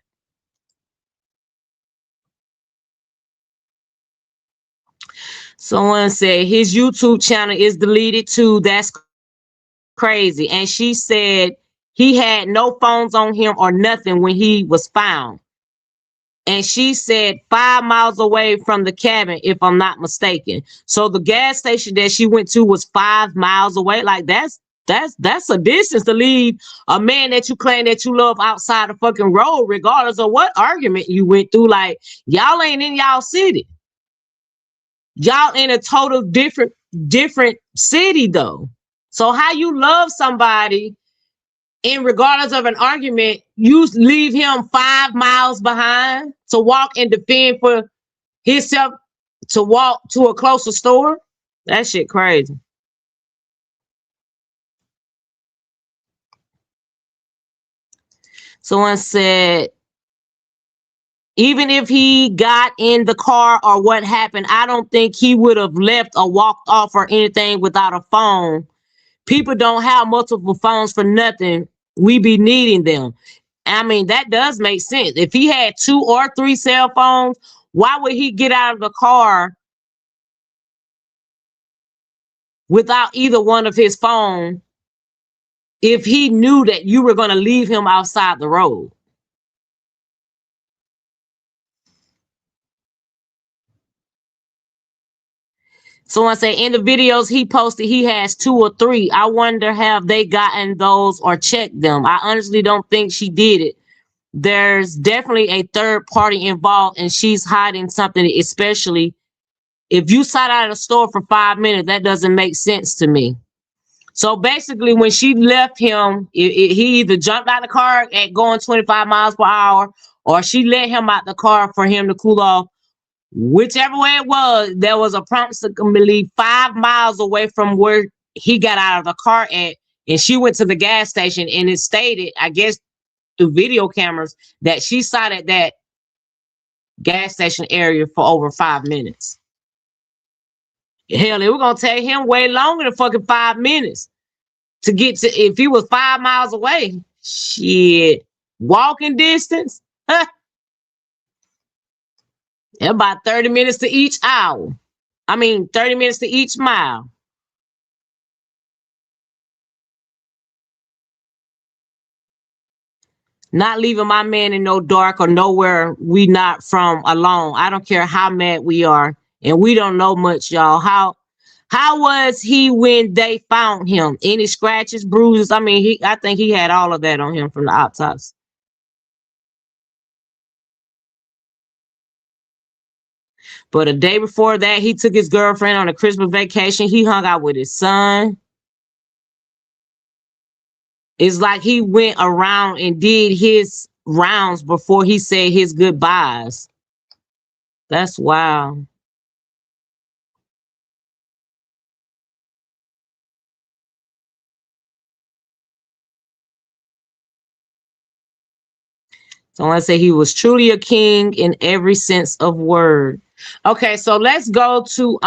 Someone said his YouTube channel is deleted too. That's crazy. And she said he had no phones on him or nothing when he was found. And she said 5 miles away from the cabin, if I'm not mistaken. So the gas station that she went to was 5 miles away. Like that's a distance to leave a man that you claim that you love outside the fucking road, regardless of what argument you went through. Like y'all ain't in y'all city. Y'all in a total different city though. So how you love somebody and regardless of an argument, you leave him 5 miles behind to walk and defend for himself to walk to a closer store? That shit crazy. Someone said, even if he got in the car or what happened, I don't think he would have left or walked off or anything without a phone. People don't have multiple phones for nothing. We be needing them. I mean, that does make sense. If he had 2 or 3 cell phones, why would he get out of the car without either one of his phones if he knew that you were going to leave him outside the road? Someone say in the videos he posted, he has 2 or 3. I wonder have they gotten those or checked them. I honestly don't think she did it. There's definitely a third party involved and she's hiding something, especially if you sat out of the store for 5 minutes. That doesn't make sense to me. So basically, when she left him, he either jumped out of the car at going 25 miles per hour or she let him out the car for him to cool off. Whichever way it was, there was approximately 5 miles away from where he got out of the car at. And she went to the gas station and it stated, I guess, through video cameras that she sat at that gas station area for over 5 minutes. Hell, they were going to take him way longer than fucking 5 minutes to get to, if he was 5 miles away. Shit. Walking distance? About 30 minutes to each hour. 30 minutes to each mile. Not leaving my man in no dark or nowhere we not from alone. I don't care how mad we are. And we don't know much, y'all. How was he when they found him? Any scratches, bruises? I think he had all of that on him from the autopsy. But a day before that, he took his girlfriend on a Christmas vacation. He hung out with his son. It's like he went around and did his rounds before he said his goodbyes. That's wild. Someone say he was truly a king in every sense of word. Okay, so let's go to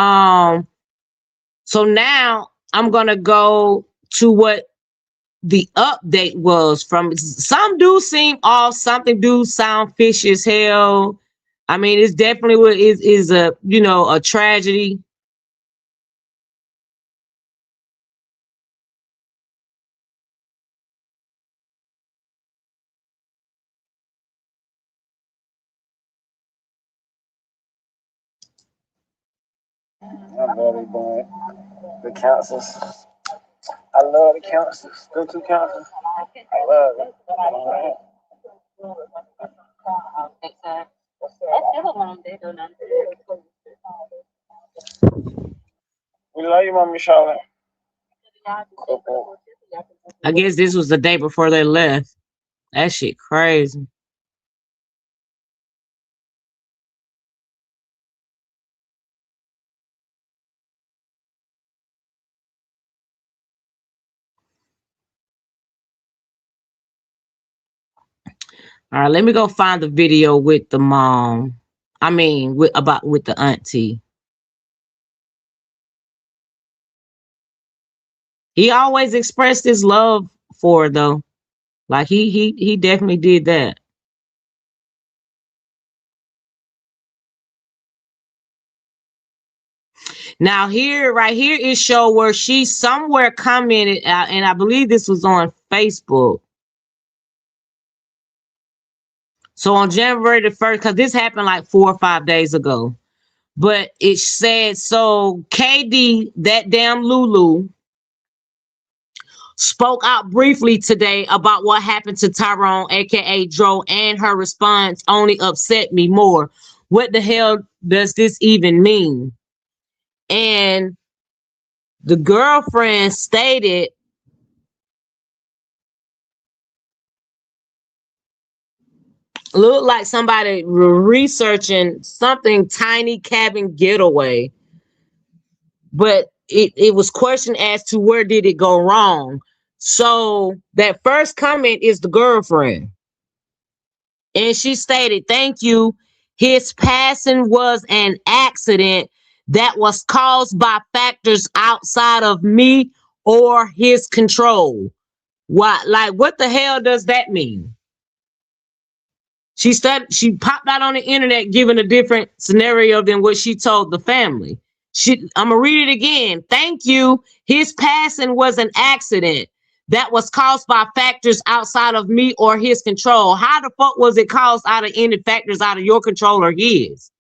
so now I'm gonna go to what the update was from. Some do seem off, something do sound fishy as hell. I mean, it's definitely what is a a tragedy. I'm really boy. The counselors. I love the counselors. Go to counselors. I love it. We love you, Mommy Charlotte. I guess this was the day before they left. That shit crazy. All right, let me go find the video with the mom. I mean, with the auntie. He always expressed his love for her, though. Like he definitely did that. Now here, right here is show where she somewhere commented out, and I believe this was on Facebook. So on January the 1st, because this happened like 4 or 5 days ago. But it said, so KD, that damn Lulu, spoke out briefly today about what happened to Tyrone, aka Dro, and her response only upset me more. What the hell does this even mean? And the girlfriend stated, looked like somebody researching something tiny cabin getaway, but it was questioned as to where did it go wrong. So that first comment is the girlfriend. And she stated, thank you. His passing was an accident that was caused by factors outside of me or his control. What the hell does that mean? She popped out on the internet giving a different scenario than what she told the family. I'm gonna read it again. Thank you. His passing was an accident that was caused by factors outside of me or his control. How the fuck was it caused out of any factors out of your control or his?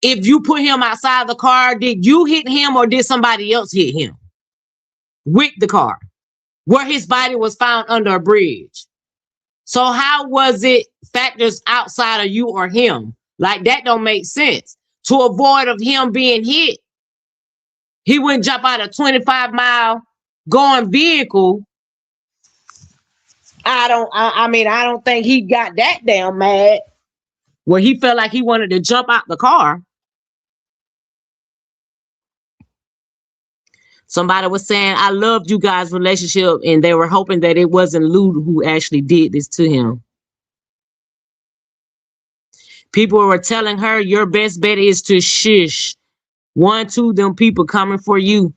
If you put him outside the car, did you hit him or did somebody else hit him with the car where his body was found under a bridge? So how was it factors outside of you or him? Like that don't make sense. To avoid of him being hit, he wouldn't jump out a 25-mile going vehicle. I mean, I don't think he got that damn mad where he felt like he wanted to jump out the car. Somebody was saying, I loved you guys' relationship, and they were hoping that it wasn't Lulu who actually did this to him. People were telling her, your best bet is to shush. 1, 2, them people coming for you.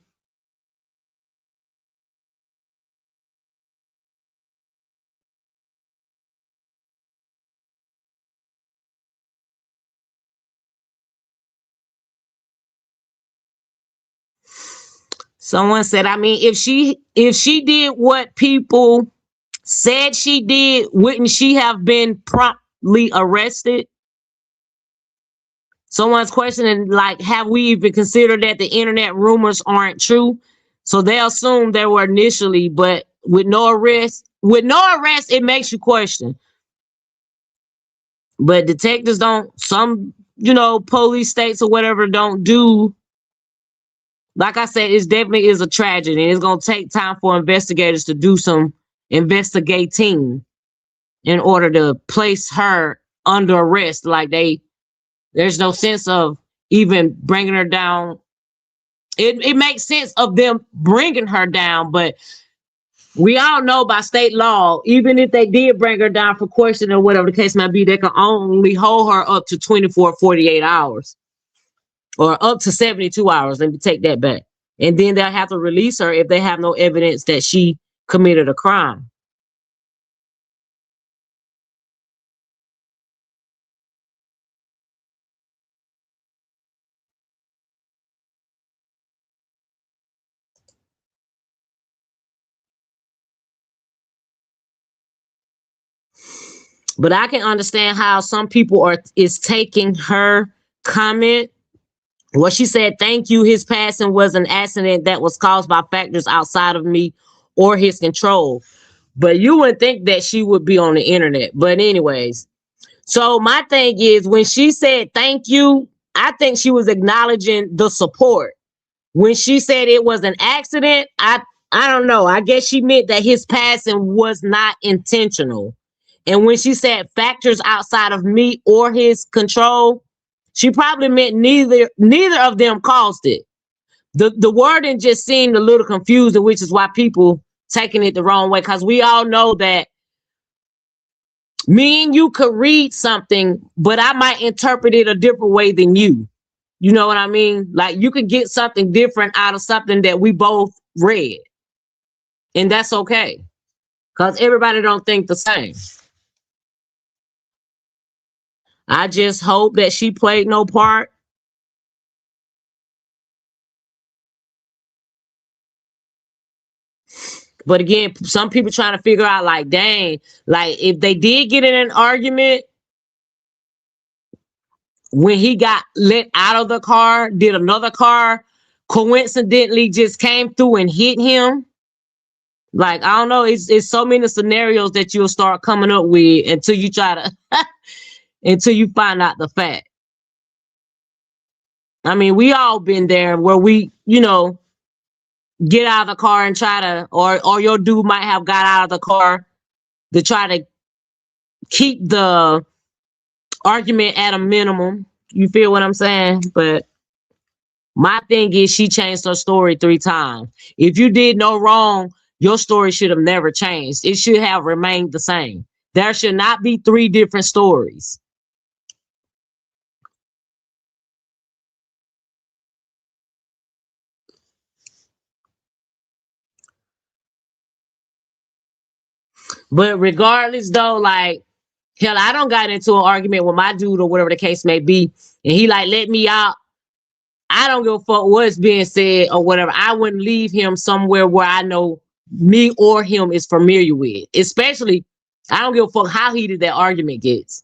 Someone said, I mean, if she did what people said she did, wouldn't she have been promptly arrested? Someone's questioning, like, have we even considered that the internet rumors aren't true? So they assume they were initially, but with no arrest, it makes you question. But detectives don't, some, police states or whatever don't do. Like I said, it definitely is a tragedy. And it's going to take time for investigators to do some investigating in order to place her under arrest like they There's no sense of even bringing her down. It makes sense of them bringing her down, but we all know by state law, even if they did bring her down for questioning or whatever the case might be, they can only hold her up to 24, 48 hours or up to 72 hours. Let me take that back. And then they'll have to release her if they have no evidence that she committed a crime. But I can understand how some people is taking her comment. Well, she said, thank you. His passing was an accident that was caused by factors outside of me or his control. But you wouldn't think that she would be on the internet. But anyways, so my thing is when she said thank you, I think she was acknowledging the support. When she said it was an accident, I don't know. I guess she meant that his passing was not intentional. And when she said factors outside of me or his control, she probably meant neither of them caused it. The wording just seemed a little confusing, which is why people taking it the wrong way. Because we all know that me and you could read something, but I might interpret it a different way than you. You know what I mean? Like you could get something different out of something that we both read. And that's okay. Because everybody don't think the same. I just hope that she played no part. But again, some people trying to figure out like, dang, like if they did get in an argument when he got let out of the car, did another car coincidentally just came through and hit him? Like, I don't know. It's so many scenarios that you'll start coming up with until you try to, until you find out the fact. I mean, we all been there where we, get out of the car and try to, or your dude might have got out of the car to try to keep the argument at a minimum. You feel what I'm saying? But my thing is she changed her story 3 times. If you did no wrong, your story should have never changed. It should have remained the same. There should not be 3 different stories. But regardless though, like, hell, I don't got into an argument with my dude or whatever the case may be, and he like let me out. I don't give a fuck what's being said or whatever. I wouldn't leave him somewhere where I know me or him is familiar with. Especially, I don't give a fuck how heated that argument gets.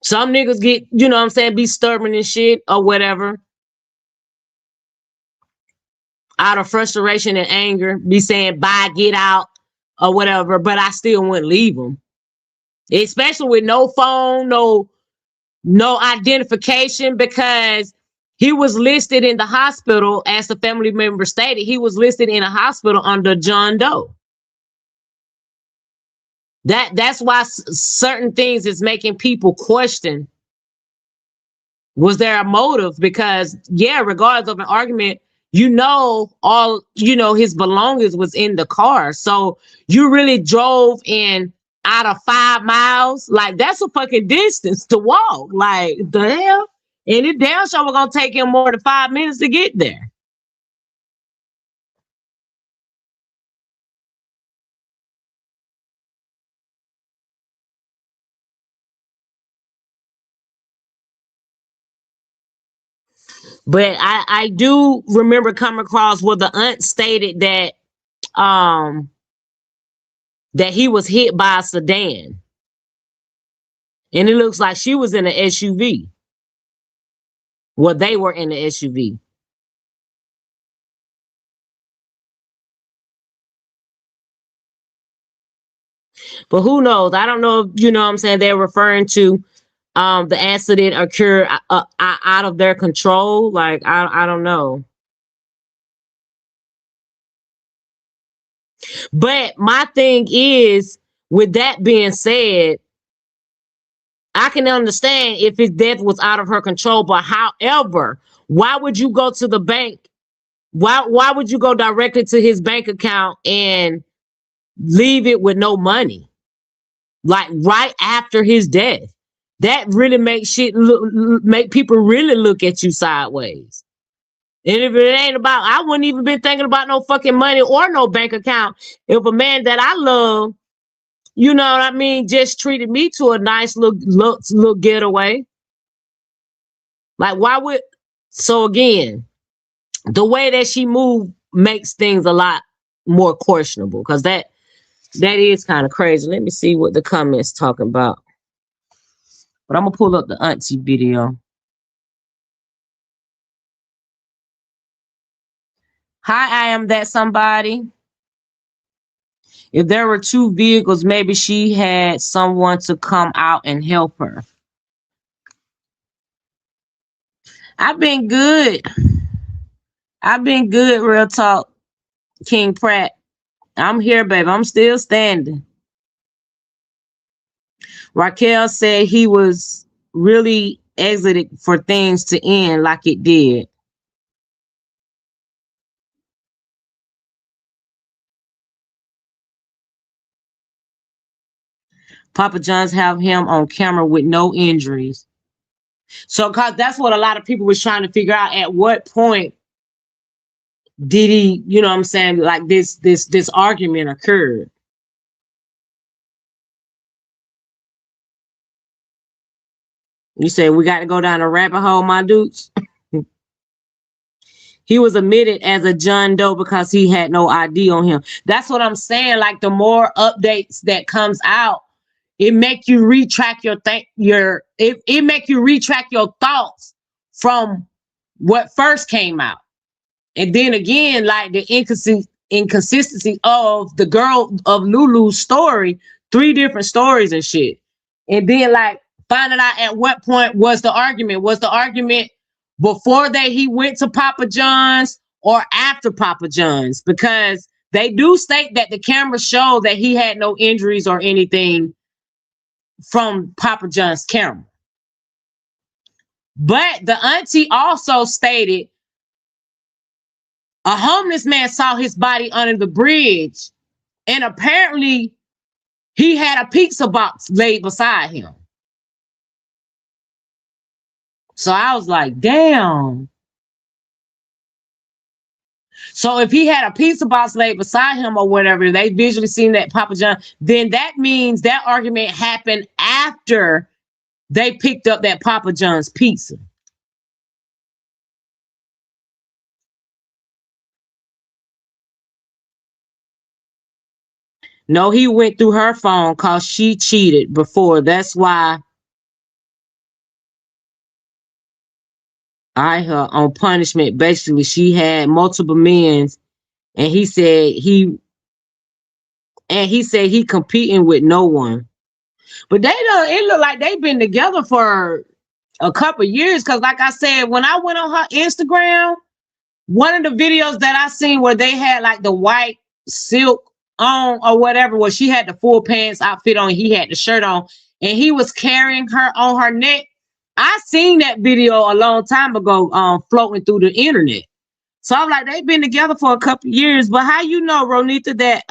Some niggas get, you know what I'm saying, be stubborn and shit or whatever. Out of frustration and anger, be saying bye, get out or whatever, but I still wouldn't leave them. Especially with no phone, no identification, because he was listed in the hospital, as the family member stated, he was listed in a hospital under John Doe. That's why certain things is making people question, was there a motive? Because yeah, regardless of an argument, all his belongings was in the car. So you really drove in out of 5 miles. Like, that's a fucking distance to walk. Like, the hell? And it damn sure we're gonna take him more than 5 minutes to get there. But I do remember coming across where the aunt stated that that he was hit by a sedan. And it looks like she was in an SUV. Well, they were in the SUV. But who knows? I don't know if, you know what I'm saying, they're referring to the accident occurred out of their control. Like, I don't know. But my thing is, with that being said, I can understand if his death was out of her control, but however, why would you go to the bank? Why would you go directly to his bank account and leave it with no money? Like right after his death. That really makes make people really look at you sideways. And if it ain't about, I wouldn't even been thinking about no fucking money or no bank account. If a man that I love, you know what I mean, just treated me to a nice little getaway. Like why would, so again, the way that she moved makes things a lot more questionable because that is kind of crazy. Let me see what the comments talking about. But I'm gonna pull up the auntie video. Hi, I am that somebody. If there were two vehicles, maybe she had someone to come out and help her. I've been good. I've been good, real talk, King Pratt. I'm here, baby. I'm still standing. Raquel said he was really exited for things to end like it did. Papa John's have him on camera with no injuries. So, cause that's what a lot of people was trying to figure out. At what point did he, you know what I'm saying, like this argument occurred? You say we got to go down a rabbit hole, my dudes. He was admitted as a John Doe because he had no ID on him. That's what I'm saying. Like the more updates that comes out, it make you retract it make you retract your thoughts from what first came out. And then again, like the inconsistency of the girl of Lulu's story, 3 different stories and shit. And then like finding out at what point was the argument? Was the argument before that he went to Papa John's or after Papa John's? Because they do state that the camera showed that he had no injuries or anything from Papa John's camera. But the auntie also stated a homeless man saw his body under the bridge, and apparently he had a pizza box laid beside him. So I was like, damn. So if he had a pizza box laid beside him or whatever, they visually seen that Papa John, then that means that argument happened after they picked up that Papa John's pizza. No, he went through her phone because she cheated before. That's why I her on punishment. Basically, she had multiple men, and he said he competing with no one. But they don't. It look like they've been together for a couple years. Cause like I said, when I went on her Instagram, one of the videos that I seen where they had like the white silk on or whatever, where she had the full pants outfit on, he had the shirt on, and he was carrying her on her neck. I seen that video a long time ago, floating through the internet. So I'm like, they've been together for a couple years. But how you know, Ronita, that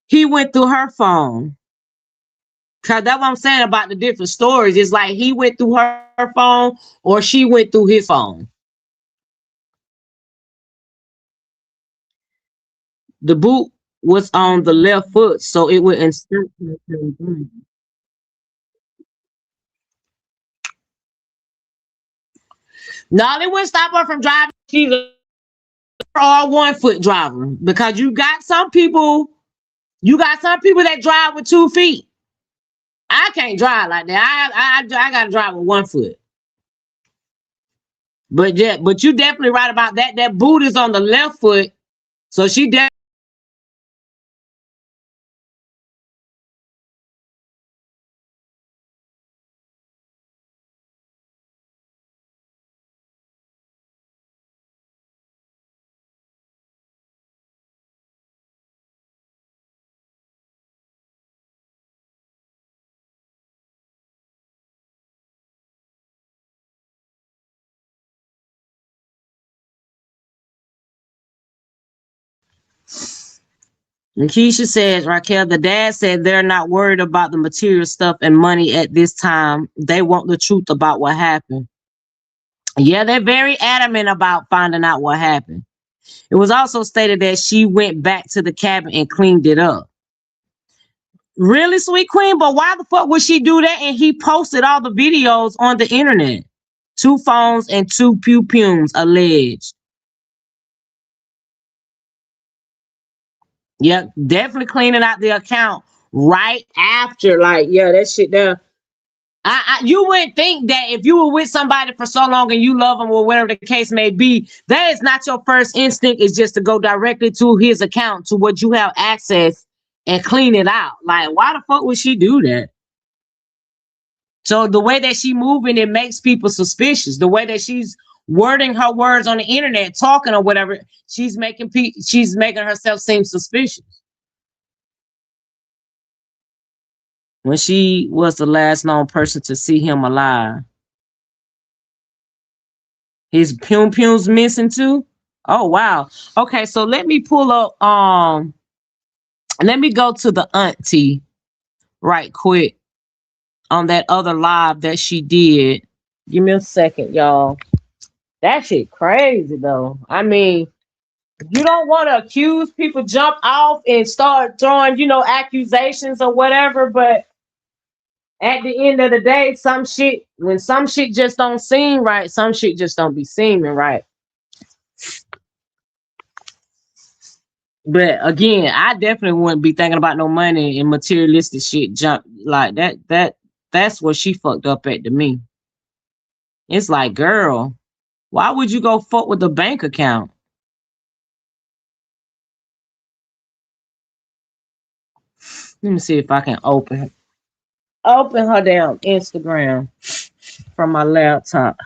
he went through her phone? Cause that's what I'm saying about the different stories. It's like he went through her phone or she went through his phone. The boot was on the left foot, so it would insert. No, they wouldn't stop her from driving. She's a 1-foot driver because you got some people that drive with 2 feet. I can't drive like that. I gotta drive with 1 foot. But yeah, but you definitely right about that. That boot is on the left foot, so she definitely. Keisha says, Raquel, the dad said they're not worried about the material stuff and money at this time. They want the truth about what happened. Yeah, they're very adamant about finding out what happened. It was also stated that she went back to the cabin and cleaned it up. Really, sweet queen, but why the fuck would she do that? And he posted all the videos on the internet. 2 phones and 2 pew pews alleged. Yep, definitely cleaning out the account right after. Like, yeah, that shit there. You wouldn't think that if you were with somebody for so long and you love them or whatever the case may be, that is not your first instinct, is just to go directly to his account, to what you have access, and clean it out. Like, why the fuck would she do that? So the way that she moving, it makes people suspicious. The way that she's wording her words on the internet, talking or whatever, she's making herself seem suspicious. When she was the last known person to see him alive. His pum-pum's missing too? Oh wow. Okay, so let me pull up let me go to the auntie right quick on that other live that she did. Give me a second, y'all. That shit crazy though. I mean, you don't want to accuse people, jump off and start throwing, accusations or whatever, but at the end of the day, when some shit just don't seem right, some shit just don't be seeming right. But again, I definitely wouldn't be thinking about no money and materialistic shit jump like that. That's what she fucked up at to me. It's like, girl, why would you go fuck with the bank account? Let me see if I can open her damn Instagram from my laptop.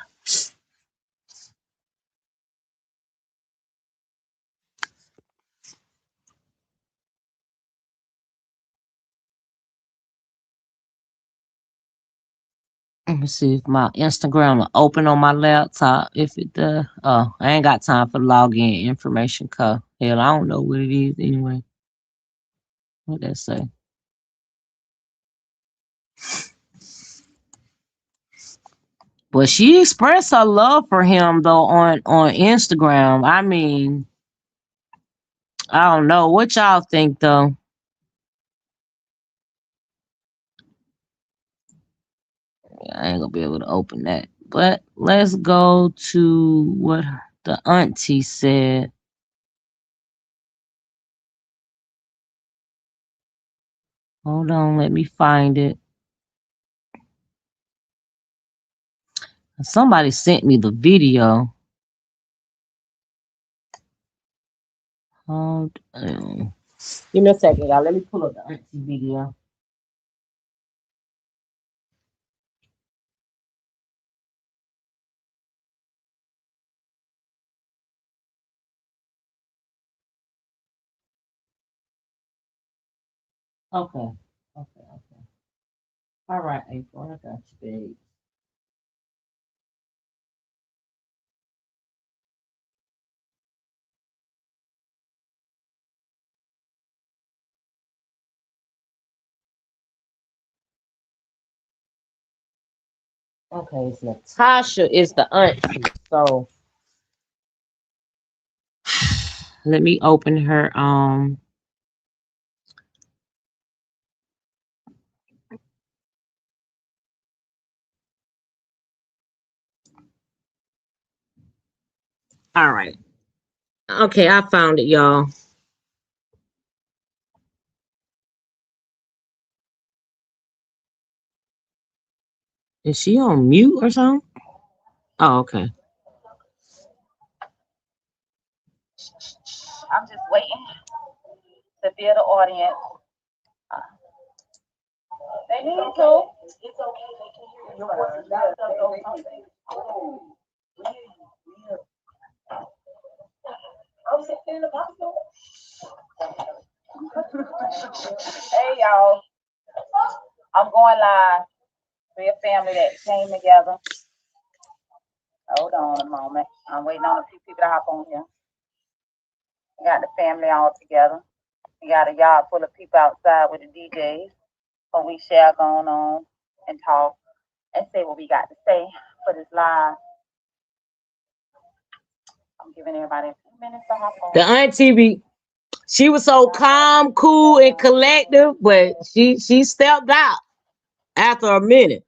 Let me see if my Instagram will open on my laptop. If it does, I ain't got time for login information code. Hell, I don't know what it is anyway. What that say? But she expressed her love for him though on Instagram. I mean, I don't know what y'all think though. I ain't gonna be able to open that. But let's go to what the auntie said. Hold on, let me find it. Somebody sent me the video. Hold on. Give me a second, y'all. Let me pull up the auntie video. Okay. Okay. All right, April. I got you, babe. Okay, it's Natasha is the auntie. So let me open her. All right. Okay, I found it, y'all. Is she on mute or something? Oh, okay. I'm just waiting to feel the audience. They need to. It's okay. They can hear your voice. Hey y'all, I'm going live. We're a family that came together. Hold on a moment. I'm waiting on a few people to hop on here. We got the family all together. We got a yard full of people outside with the DJs. So we share going on and talk and say what we got to say for this live. I'm giving everybody a few minutes to hop The on. auntie, she was so calm, cool, and collective, but she stepped out after a minute.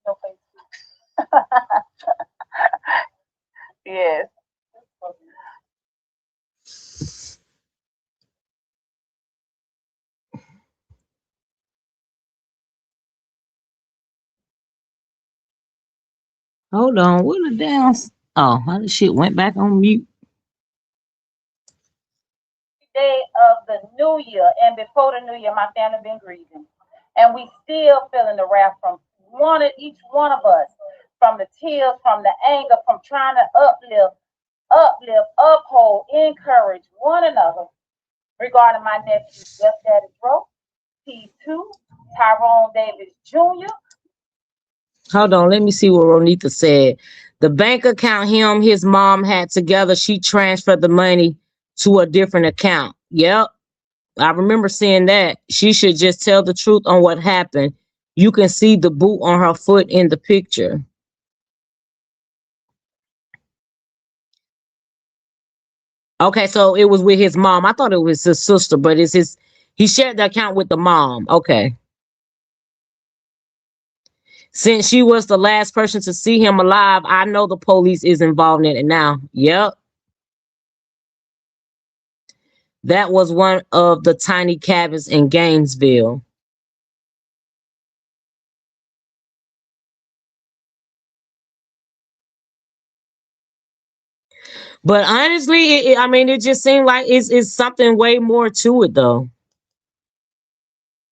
No face. Yes. Hold on, what the damn? Oh, how the shit went back on mute. Day of the new year, and before the new year, my family been grieving, and we still feeling the wrath from one of each one of us, from the tears, from the anger, from trying to uphold, encourage one another regarding my nephew, Jeff Daddy Bro, T2, Tyrone Davis Jr. Hold on, let me see what Ronita said. The bank account his mom had together, she transferred the money to a different account. Yep, I remember seeing that. She should just tell the truth on what happened. You can see the boot on her foot in the picture. Okay, so it was with his mom. I thought it was his sister, but it's his. He shared the account with the mom. Okay. Since she was the last person to see him alive, I know the police is involved in it now. Yep. That was one of the tiny cabins in Gainesville. But honestly, I mean, it just seemed like it's something way more to it, though.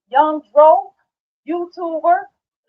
Young Dro, YouTuber,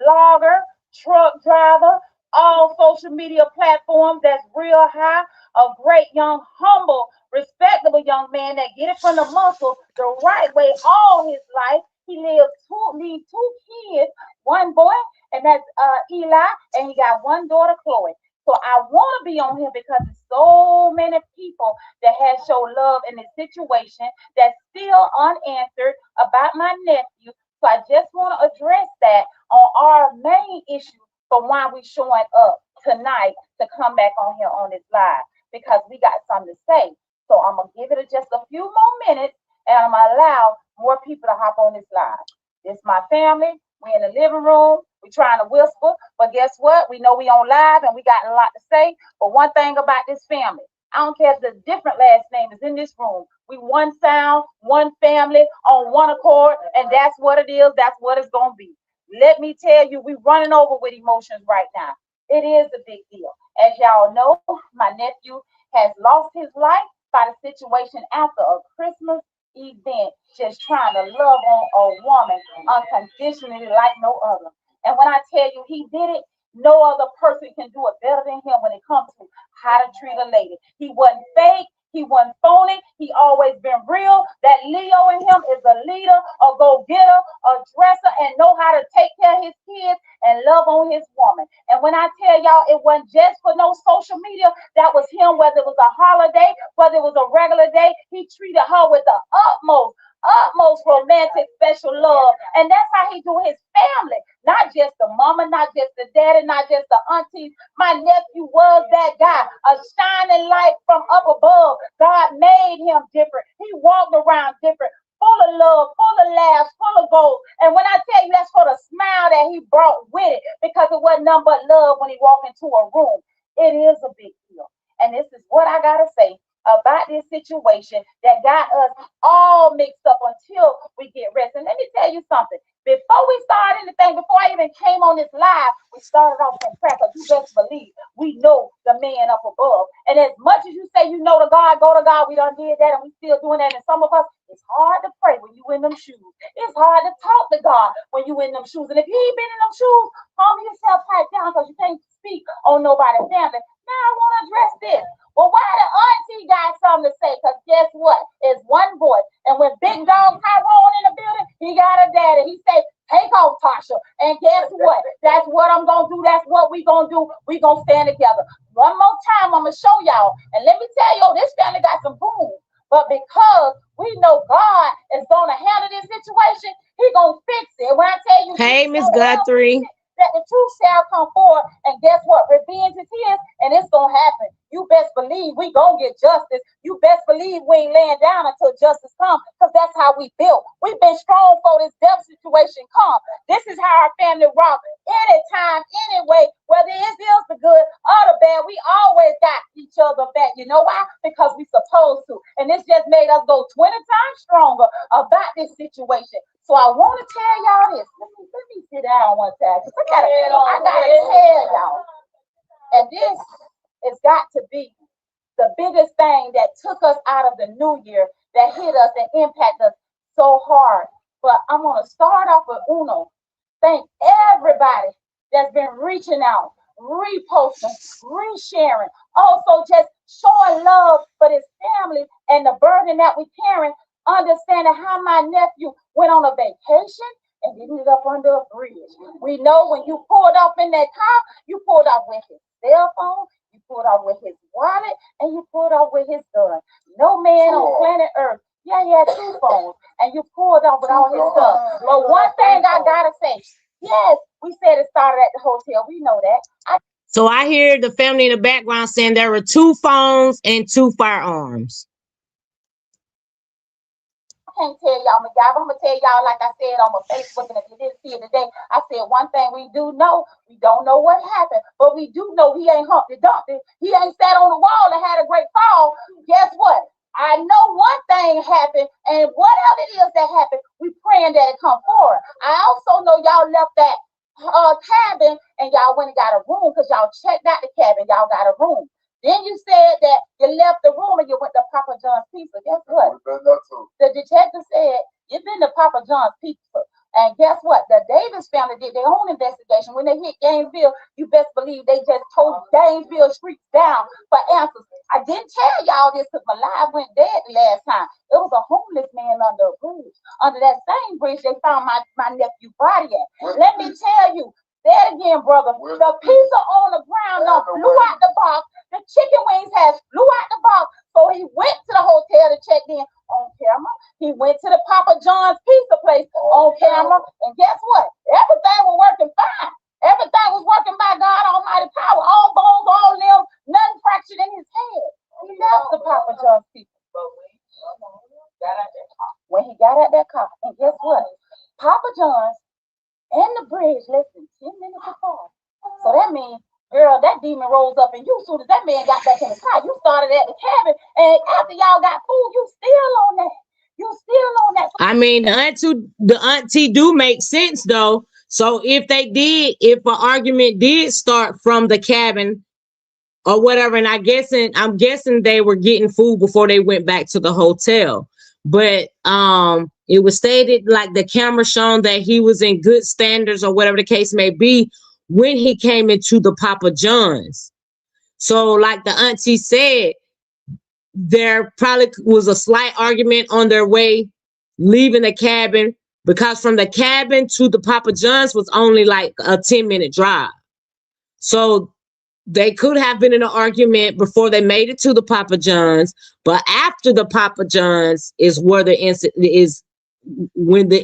blogger, truck driver, all social media platforms that's real high. A great young, humble, respectable young man that get it from the muscle the right way all his life. He leaves two kids, one boy, and that's Eli, and he got one daughter, Chloe. So I want to be on here because there's so many people that have shown love in this situation that's still unanswered about my nephew. So I just want to address that on our main issue for why we showing up tonight to come back on here on this live because we got something to say. So I'm gonna give it just a few more minutes and I'm gonna allow more people to hop on this live. This my family. We in the living room. We trying to whisper, but guess what? We know we on live and we got a lot to say. But one thing about this family, I don't care if there's different last names in this room. We one sound, one family, on one accord, and that's what it is. That's what it's gonna be. Let me tell you, we running over with emotions right now. It is a big deal. As y'all know, my nephew has lost his life by the situation after a Christmas event, just trying to love on a woman unconditionally like no other. And when I tell you he did it, no other person can do it better than him when it comes to how to treat a lady. He wasn't fake. He wasn't phony. He always been real. That Leo in him is a leader, a go-getter, a dresser, and know how to take care of his kids and love on his woman. And when I tell y'all it wasn't just for no social media, that was him, whether it was a holiday, whether it was a regular day, he treated her with the utmost romantic, special love. And that's how he do his family. Not just the mama, not just the daddy, not just the aunties. My nephew was that guy, a shining light from up above. God made him different. He walked around different, full of love, full of laughs, full of gold. And when I tell you that's for the smile that he brought with it, because it wasn't nothing but love when he walked into a room. It is a big deal. And this is what I gotta say about this situation that got us all mixed up until we get rest. And let me tell you something. Before we started anything, before I even came on this live, we started off from prayer because you best believe we know the man up above. And as much as you say you know the God, go to God, we done did that and we still doing that. And some of us, it's hard to pray when you in them shoes. It's hard to talk to God when you in them shoes. And if you ain't been in them shoes, calm yourself tight down because you can't speak on nobody's family. Now I want to address this. Well, why the auntie got something to say? Because guess what? It's one voice. And when Big Dog Tyrone in the building, he got a daddy. He say, Take off, Tasha. And guess what? That's what I'm gonna do. That's what we gonna do. We gonna stand together. One more time, I'm gonna show y'all. And let me tell you, this family got some boom. But because we know God is gonna handle this situation, He gonna fix it. When I tell you, Hey, Miss Guthrie. that the truth shall come forward, and guess what? Revenge is His, and it's gonna happen. You best believe we gonna get justice. You best believe we ain't laying down until justice comes, because that's how we built. We've been strong for this death situation come. This is how our family rock. Anytime, anyway, whether it's the good or the bad, we always got each other back. You know why? Because we supposed to. And this just made us go 20 times stronger about this situation. So I want to tell y'all this. Let me sit down one time. I gotta tell y'all. And this has got to be the biggest thing that took us out of the new year, that hit us and impacted us so hard. But I'm gonna start off with Uno. Thank everybody that's been reaching out, reposting, resharing, also just showing love for this family and the burden that we carrying, understanding how my nephew went on a vacation and ended up under a bridge. We know when you pulled off in that car, you pulled off with his cell phone, you pulled off with his wallet, and you pulled off with his gun. No man on planet Earth. Yeah, he had 2 phones, and you pulled off with all his stuff. But one thing I gotta say, yes, we said it started at the hotel. We know that. So I hear the family in the background saying there were 2 phones and 2 firearms. Can't tell y'all, McGavin. I'm gonna tell y'all, like I said on my Facebook, and if you didn't see it today, I said one thing we do know: we don't know what happened, but we do know he ain't Humpty Dumpty. He ain't sat on the wall and had a great fall. Guess what? I know one thing happened, and whatever it is that happened, we praying that it come forward. I also know y'all left that cabin and y'all went and got a room because y'all checked out the cabin. Y'all got a room. Then you said that you left the room and you went to Papa John's Pizza. Guess what? The detective said you've been to Papa John's Pizza. And guess what? The Davis family did their own investigation. When they hit Gainesville, you best believe they just told Gainesville streets down for answers. I didn't tell y'all this because my live went dead the last time. It was a homeless man under a bridge. Under that same bridge, they found my nephew's body at. Let me tell you, say it again, brother. The pizza on the ground flew out the box. The chicken wings has flew out the box. So he went to the hotel to check in on camera. He went to the Papa John's Pizza place on camera. And guess what? Everything was working fine. Everything was working by God Almighty power. All bones, all limbs, nothing fractured in his head. He left the Papa John's Pizza. When he got out that car, and guess what? Papa John's and the bridge less than 10 minutes apart. So that means, girl, that demon rose up in you. As soon as that man got back in the car, you started at the cabin, and after y'all got food, you still on that. You still on that. I mean, the auntie do make sense though. So if an argument did start from the cabin or whatever, and I'm guessing they were getting food before they went back to the hotel. But it was stated, like the camera shown, that he was in good standards or whatever the case may be when he came into the Papa John's. So like the auntie said, there probably was a slight argument on their way leaving the cabin, because from the cabin to the Papa John's was only like a 10-minute drive. So they could have been in an argument before they made it to the Papa John's, but after the Papa John's is where the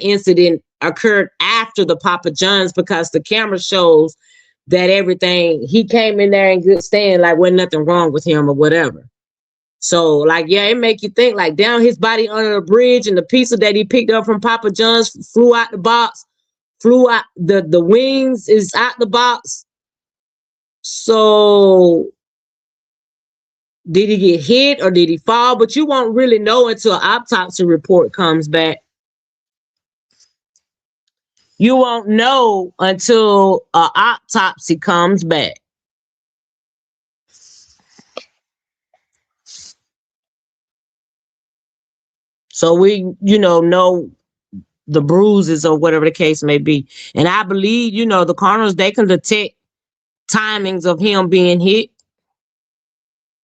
incident occurred, after the Papa John's, because the camera shows that he came in there in good stand, like wasn't nothing wrong with him or whatever. So like, yeah, it make you think like, down his body under the bridge, and the pizza that he picked up from Papa John's flew out the box, flew out, the wings is out the box. So did he get hit or did he fall? But you won't really know until an autopsy report comes back. You won't know until an autopsy comes back. So we, know the bruises or whatever the case may be. And I believe, the coroners, they can detect timings of him being hit.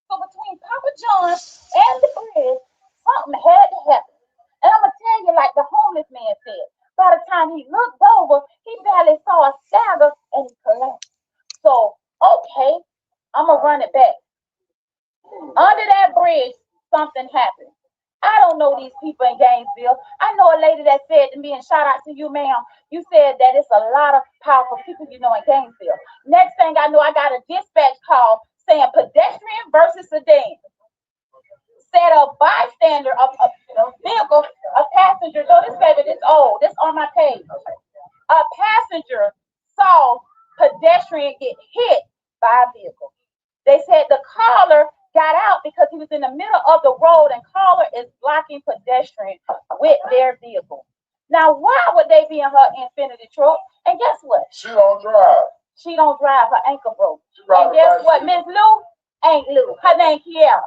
So between Papa John's and the bridge, something had to happen. And I'm going to tell you, like the homeless man said, by the time he looked over, I don't know these people in Gainesville. I know a lady that said to me, and shout out to you, ma'am. You said that it's a lot of powerful people you know in Gainesville. Next thing I know, I got a dispatch call saying pedestrian versus sedan. Said a bystander of a vehicle, a passenger. No, this baby, this old. This on my page. A passenger saw pedestrian get hit by a vehicle. They said the caller got out because he was in the middle of the road and caller is blocking pedestrian with their vehicle. Now, why would they be in her Infinity truck? And guess what? She don't drive. She don't drive. Her ankle broke. And guess what? Miss Lou ain't Lou. Her name Kiara.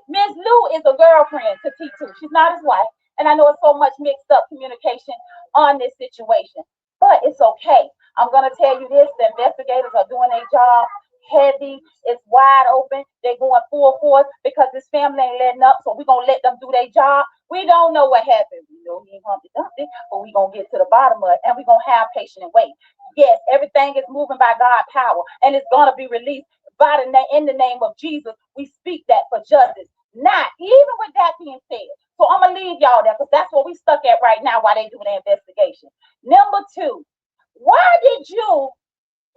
Miss Lou is a girlfriend to T2. She's not his wife. And I know it's so much mixed up communication on this situation. But it's okay. I'm going to tell you this. The investigators are doing their job heavy. It's wide open. They're going full force because this family ain't letting up. So we're going to let them do their job. We don't know what happened. We know he ain't Humpty Dumpty, but we're going to get to the bottom of it. And we're going to have patience and wait. Yes, everything is moving by God's power. And it's going to be released by in the name of Jesus. We speak that for justice. Not even with that being said. So I'm going to leave y'all there because that's what we stuck at right now while they do the investigation. Number two, why did you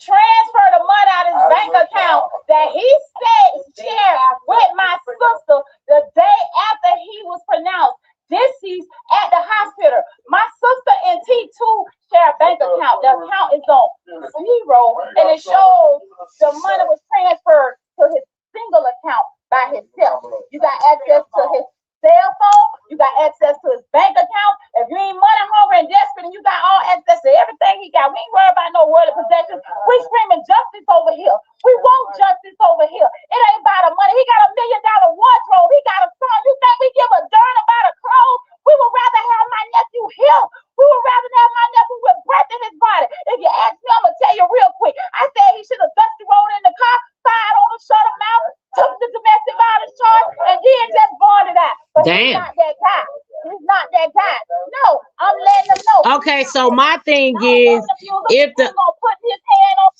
transfer the money out of his bank account that he said shared with my sister the day after he was pronounced deceased at the hospital? My sister and T2 share a bank account. The account is on zero, and it shows the money was transferred to his single account by himself. You got access to his cell phone, you got access to his bank account. If you ain't money hungry and desperate and you got all access to everything he got, we ain't worried about no worldly possessions. We screaming justice over here. We want justice over here. It ain't about the money. He got $1 million wardrobe. He got a son. You think we give a darn about a clothes? We would rather have my nephew here. We would rather have my nephew with breath in his body. If you ask me, I'm gonna tell you real quick. I said he should have dusty rolled in the car, fired on him, shut him out, took the domestic violence charge, and then just bonded out. But he's not that guy. He's not that guy. No, I'm letting them know. Okay, so my thing is, if the gonna put his hand on.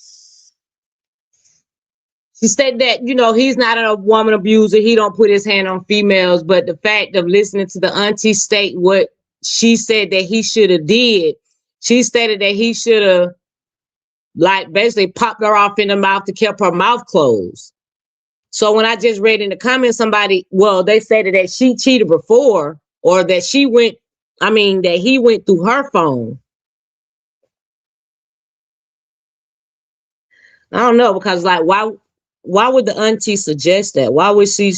she said that he's not a woman abuser, he don't put his hand on females, but the fact of listening to the auntie state what she said that he should have did, she stated that he should have like basically popped her off in the mouth to keep her mouth closed. So when I just read in the comments, they stated that she cheated before, or that that he went through her phone. I don't know, because like why would the auntie suggest that? Why would she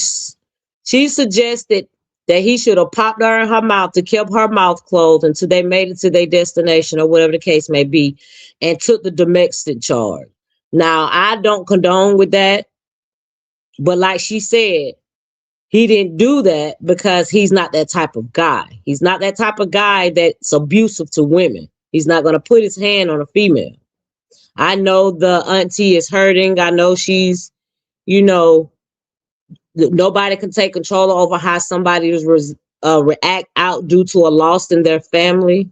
suggested that he should have popped her in her mouth to keep her mouth closed until they made it to their destination or whatever the case may be, and took the domestic charge. Now, I don't condone with that, but like she said, he didn't do that because he's not that type of guy. He's not that type of guy that's abusive to women. He's not going to put his hand on a female. I know the auntie is hurting. I know she's, nobody can take control over how somebody react out due to a loss in their family.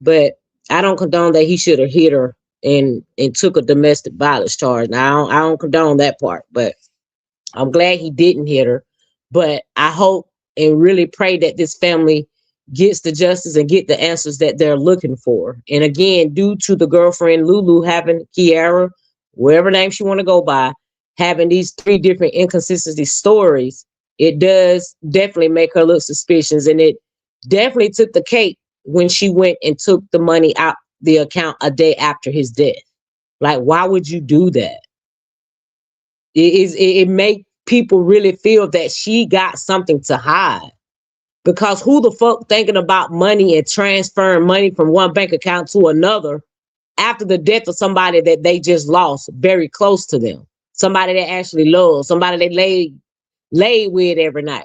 But I don't condone that he should have hit her and took a domestic violence charge. Now, I don't condone that part, but I'm glad he didn't hit her. But I hope and really pray that this family gets the justice and get the answers that they're looking for. And again, due to the girlfriend Lulu having Kiara, whatever name she want to go by, having these 3 different inconsistency stories, it does definitely make her look suspicious. And it definitely took the cake when she went and took the money out the account a day after his death. Like, why would you do that? It make people really feel that she got something to hide. Because who the fuck thinking about money and transferring money from one bank account to another after the death of somebody that they just lost very close to them? Somebody they actually love, somebody they lay with every night.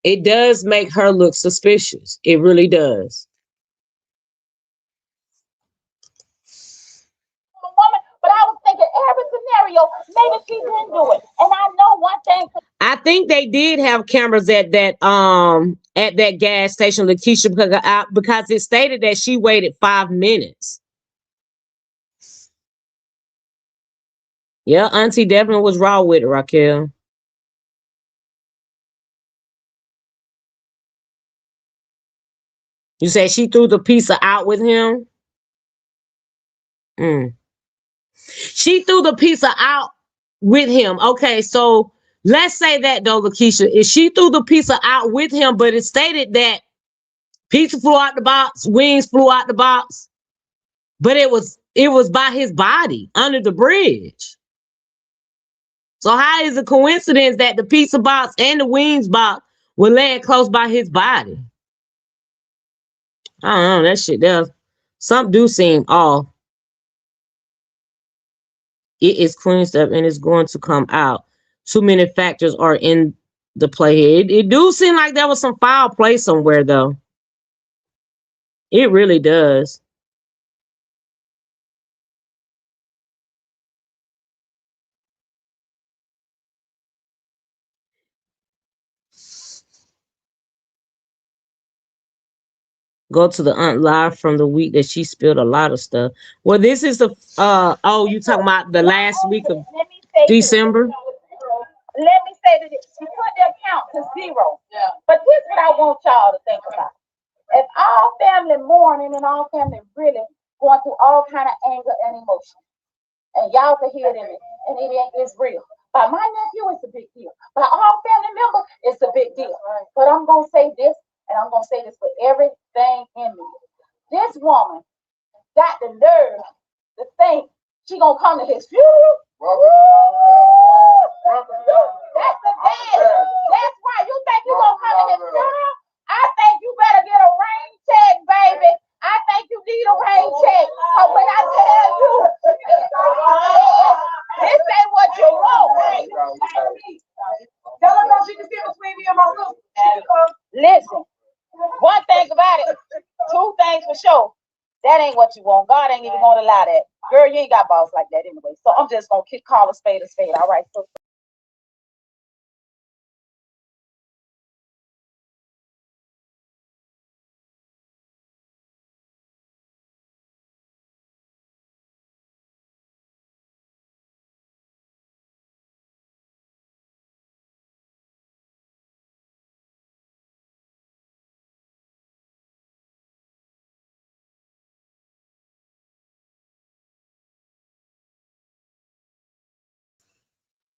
It does make her look suspicious. It really does. But I was thinking every scenario, maybe she didn't do it. And I know one thing. I think they did have cameras at that gas station, Lakeisha, because it stated that she waited 5 minutes. Yeah, auntie definitely was raw with it, Raquel. You said she threw the pizza out with him? Mm. She threw the pizza out with him. Okay, so let's say that though, Lakeisha, if she threw the pizza out with him, but it stated that pizza flew out the box, wings flew out the box, but it was by his body under the bridge. So how is it a coincidence that the pizza box and the wings box were laying close by his body? I don't know, that shit there. Something do seem off. It is clean stuff and it's going to come out. Too many factors are in the play here. It do seem like there was some foul play somewhere though. It really does. Go to the aunt live from the week that she spilled a lot of stuff. Well, this is the oh, you talking about the last week of December? Let me say that she put the account to 0. Yeah. But here's what I want y'all to think about. If all family mourning and all family really going through all kind of anger and emotion, and y'all can hear it in it, and it's real. By my nephew, it's a big deal. By all family members, it's a big deal. But I'm gonna say this, and I'm gonna say this for everything in me. This woman got the nerve to think she gonna come to his funeral. That's the bad. That's why you think you gonna come to his funeral. I think you better get a rain check, baby. I think you need a rain check. But when I tell you, this ain't what you want. Tell her about she can sit between me and my sister. Listen, one thing about it, 2 things for sure. That ain't what you want. God ain't even gonna allow that. Girl, you ain't got balls like that anyway. So I'm just gonna call a spade a spade. All right. So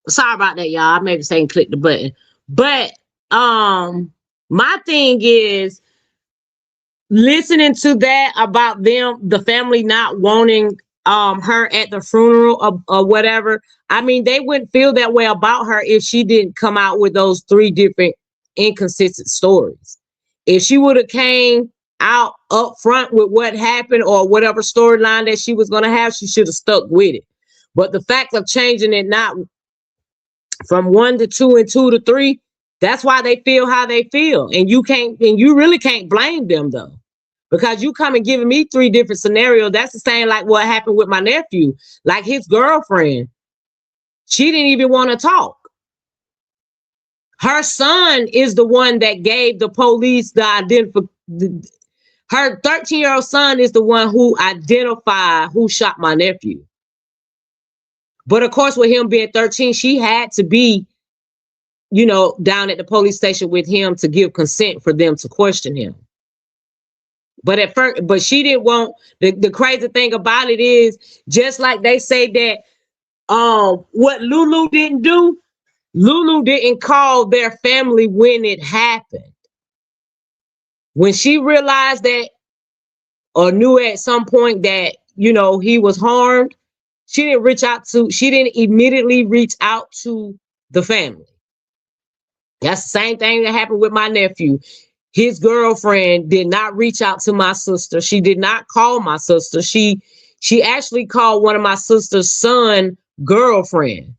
Sorry about that, y'all. I made a mistake and click the button. But my thing is listening to that about them, the family not wanting her at the funeral or whatever. I mean, they wouldn't feel that way about her if she didn't come out with those 3 different inconsistent stories. If she would have came out up front with what happened or whatever storyline that she was going to have, she should have stuck with it. But the fact of changing it not from 1 to 2 and 2 to 3, that's why they feel how they feel. And you really can't blame them though. Because you come and giving me 3 different scenarios. That's the same like what happened with my nephew. Like his girlfriend, she didn't even want to talk. Her son is the one that gave the police the identification. Her 13-year-old son is the one who identified who shot my nephew. But of course, with him being 13, she had to be, down at the police station with him to give consent for them to question him. But at first, but she didn't want the crazy thing about it is just like they say that what Lulu didn't do, Lulu didn't call their family when it happened. When she realized that or knew at some point that he was harmed, she didn't immediately reach out to the family. That's the same thing that happened with my nephew. His girlfriend did not reach out to my sister. She did not call my sister. She actually called one of my sister's son girlfriend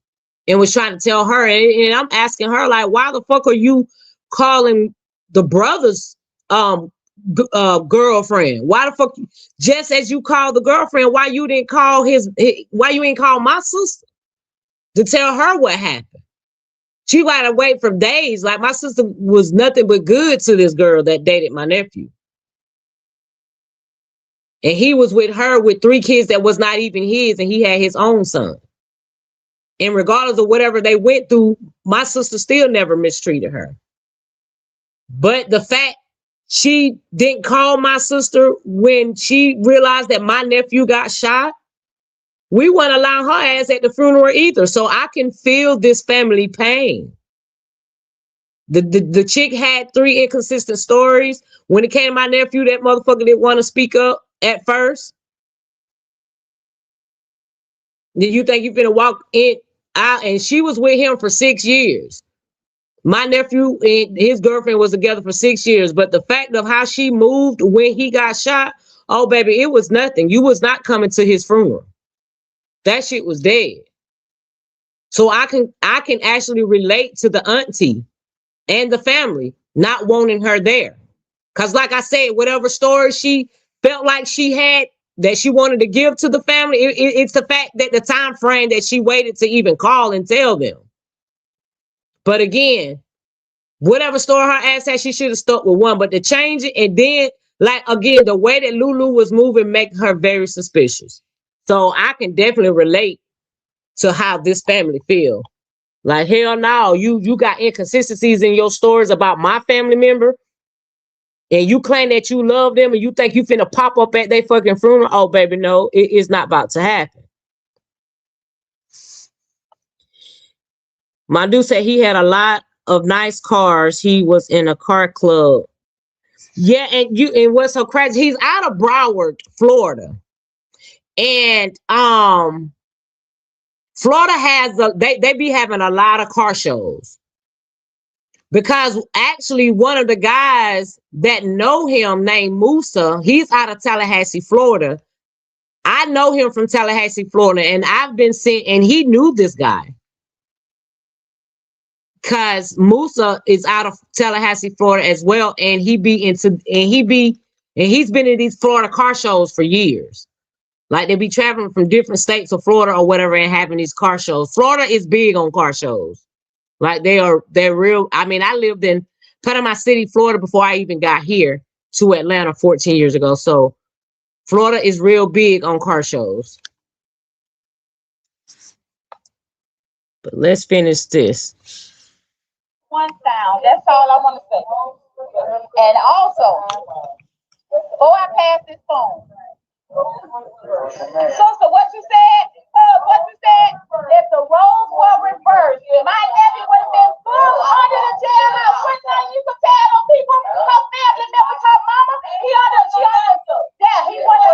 and was trying to tell her. And I'm asking her, like, why the fuck are you calling the brother's girlfriend? Why the fuck, just as you called the girlfriend, why you ain't call my sister to tell her what happened? She gotta wait for days. Like my sister was nothing but good to this girl that dated my nephew. And he was with her with 3 kids that was not even his, and he had his own son. And regardless of whatever they went through, my sister still never mistreated her. But the fact she didn't call my sister when she realized that my nephew got shot. We wouldn't allow her ass at the funeral either. So I can feel this family pain. The chick had 3 inconsistent stories. When it came to my nephew, that motherfucker didn't want to speak up at first. Did you think you finna walk in out? And she was with him for 6 years. My nephew and his girlfriend was together for 6 years. But the fact of how she moved when he got shot, oh baby, it was nothing. You was not coming to his funeral. That shit was dead. So I can actually relate to the auntie and the family not wanting her there. Because like I said, whatever story she felt like she had that she wanted to give to the family, it's the fact that the time frame that she waited to even call and tell them. But again, whatever story her ass had, she should have stuck with one. But to change it, and then, like, again, the way that Lulu was moving make her very suspicious. So I can definitely relate to how this family feel. Like, hell no, you got inconsistencies in your stories about my family member, and you claim that you love them and you think you finna pop up at their fucking funeral. Oh, baby, no, it is not about to happen. My dude said he had a lot of nice cars. He was in a car club. Yeah, and what's so crazy, he's out of Broward, Florida. And Florida has they be having a lot of car shows. Because actually one of the guys that know him named Musa, he's out of Tallahassee, Florida. I know him from Tallahassee, Florida, and I've been seeing, and he knew this guy. Cause Musa is out of Tallahassee, Florida as well, and he's been in these Florida car shows for years. Like they be traveling from different states of Florida or whatever and having these car shows. Florida is big on car shows. Like they're real. I mean, I lived in Panama City, Florida before I even got here to Atlanta 14 years ago. So Florida is real big on car shows. But let's finish this. One sound. That's all I want to say. And also, before I pass this phone, so what you said? What you said? If the roles were reversed, my nephew would have been full under the jailhouse. One thing you could tell on people, her family members, her mama, he wouldn't have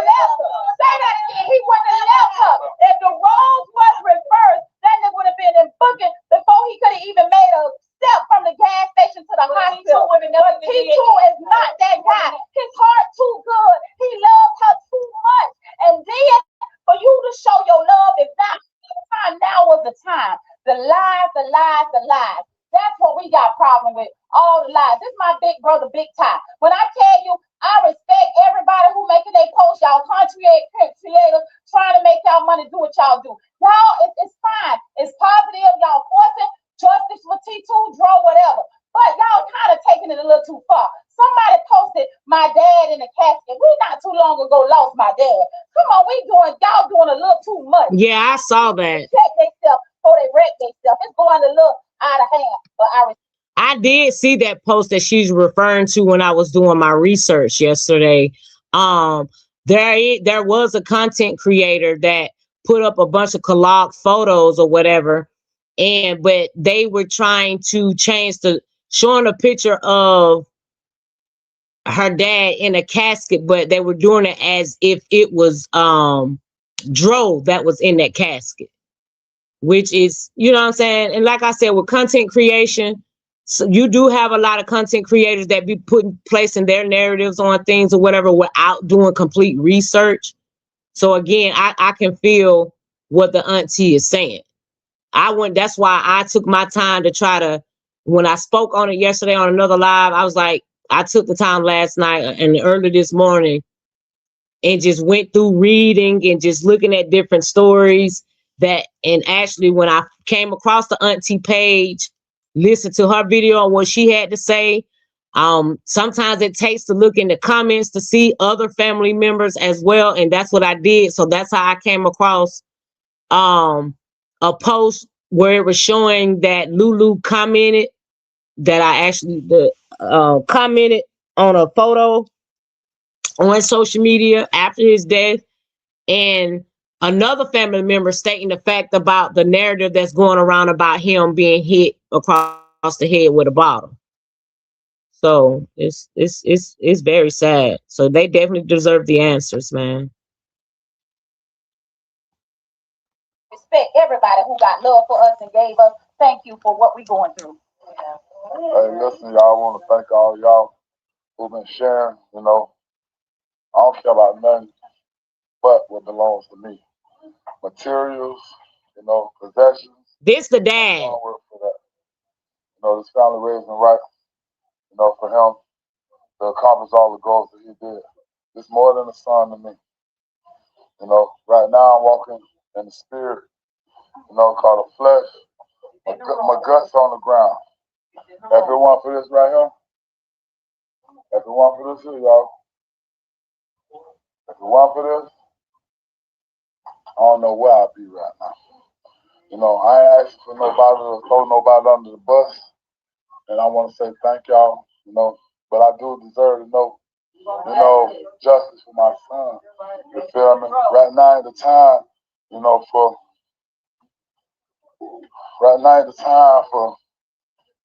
left her. Say that again. He wouldn't have left her. If the roles was reversed, then it would have been in booking before he could have even made a step from the gas station to the hospital. But he too is not that guy. His heart too good. He loves her too much. And then for you to show your love, if not the time, now was the time. The lies. That's what we got problem with. All the lies. This is my big brother, Big Ty. When I tell you, I respect everybody who making their post, y'all country creators trying to make y'all money, do what y'all do. Y'all, it's fine. It's positive. Y'all forcing justice for T2, draw whatever. But y'all kind of taking it a little too far. Somebody posted my dad in a casket. We not too long ago lost my dad. Come on, y'all doing a little too much. Yeah, I saw that. Check themselves before they wreck themselves. It's going a little out of hand. But I did see that post that she's referring to when I was doing my research yesterday. There was a content creator that put up a bunch of collage photos or whatever, but they were trying to change showing a picture of her dad in a casket, but they were doing it as if it was Dro that was in that casket, which is, you know what I'm saying? And like I said, with content creation, so you do have a lot of content creators that be placing their narratives on things or whatever without doing complete research. So again, I can feel what the auntie is saying. That's why I took my time to try to, when I spoke on it yesterday on another live, I was like, I took the time last night and early this morning and just went through reading and just looking at different stories and actually when I came across the auntie page, listened to her video on what she had to say. Sometimes it takes to look in the comments to see other family members as well. And that's what I did. So that's how I came across a post where it was showing that Lulu commented that I actually commented on a photo on social media after his death, and another family member stating the fact about the narrative that's going around about him being hit across the head with a bottle. So it's very sad. So they definitely deserve the answers, man. Respect everybody who got love for us and gave us. Thank you for what we going through. Hey, listen, y'all. I want to thank all y'all who've been sharing. You know, I don't care about nothing but what belongs to me. Materials, you know, possessions. This the I dad. don't work for that. You know, this family raised me right. You know, for him to accomplish all the goals that he did. It's more than a son to me. You know, right now I'm walking in the spirit. You know, called the flesh. My guts on the ground. Everyone for this right here. Everyone for this here, y'all. Everyone for this. I don't know where I'll be right now. You know, I ain't asking for nobody to throw nobody under the bus. And I want to say thank y'all, you know, but I do deserve to know, you know, justice for my son. You feel me? Right now ain't the time, you know,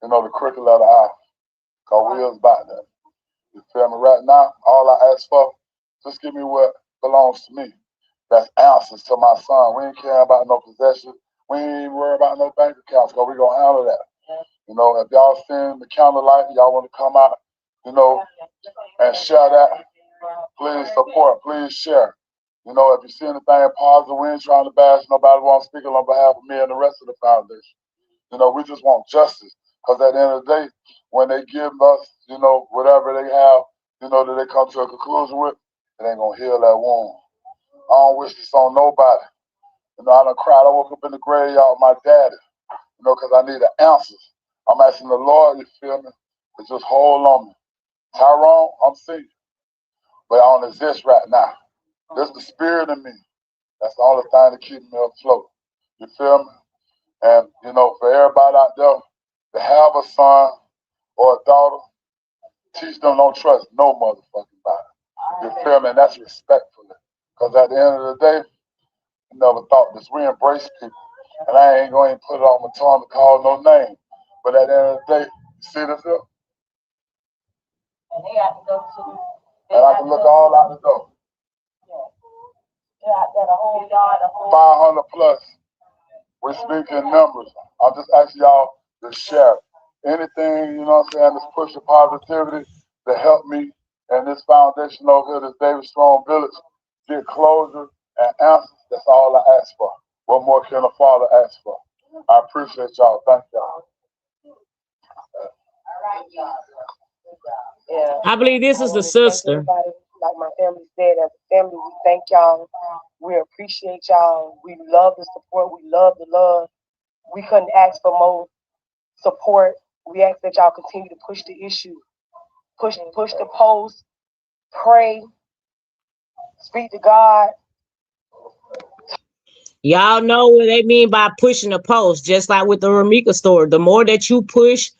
you know, the crooked letter I. Cause we was about that. You feel me? Right now, all I ask for, just give me what belongs to me. That's answers to my son. We ain't care about no possession. We ain't even worry about no bank accounts, because we gonna handle that. You know, if y'all send the candlelight, y'all want to come out, you know, and share that, please support, please share. You know, if you see anything positive, we ain't trying to bash nobody. We want to speak on behalf of me and the rest of the foundation. You know, we just want justice. Because at the end of the day, when they give us, you know, whatever they have, you know, that they come to a conclusion with, it ain't going to heal that wound. I don't wish this on nobody. You know, I done cried. I woke up in the graveyard with my daddy, you know, because I needed answers. I'm asking the Lord, you feel me, to just hold on me. Tyrone, I'm seeing, but I don't exist right now. There's the spirit in me. That's the only thing that keeps me afloat. You feel me? And, you know, for everybody out there to have a son or a daughter, teach them don't trust no motherfucking body. You feel me? And that's respectfully. Because at the end of the day, I never thought this. We embrace people. And I ain't going to put it on my tongue to call no name. But at the end of the day, you see this here? And they got to go to. And I can look all out the door. Yeah, the whole yard, the whole. 500 plus. We speak in numbers. I'm just asking y'all to share anything, you know what I'm saying, that's pushing positivity to help me and this foundation over here, this David Strong Village, get closure and answers. That's all I ask for. What more can a father ask for? I appreciate y'all. Thank y'all. Yeah. I believe this is the sister. Like my family said, as a family, we thank y'all. We appreciate y'all. We love the support. We love the love. We couldn't ask for more support. We ask that y'all continue to push the issue, push the post, pray, speak to God. Y'all know what they mean by pushing the post, just like with the Ramika story. The more that you push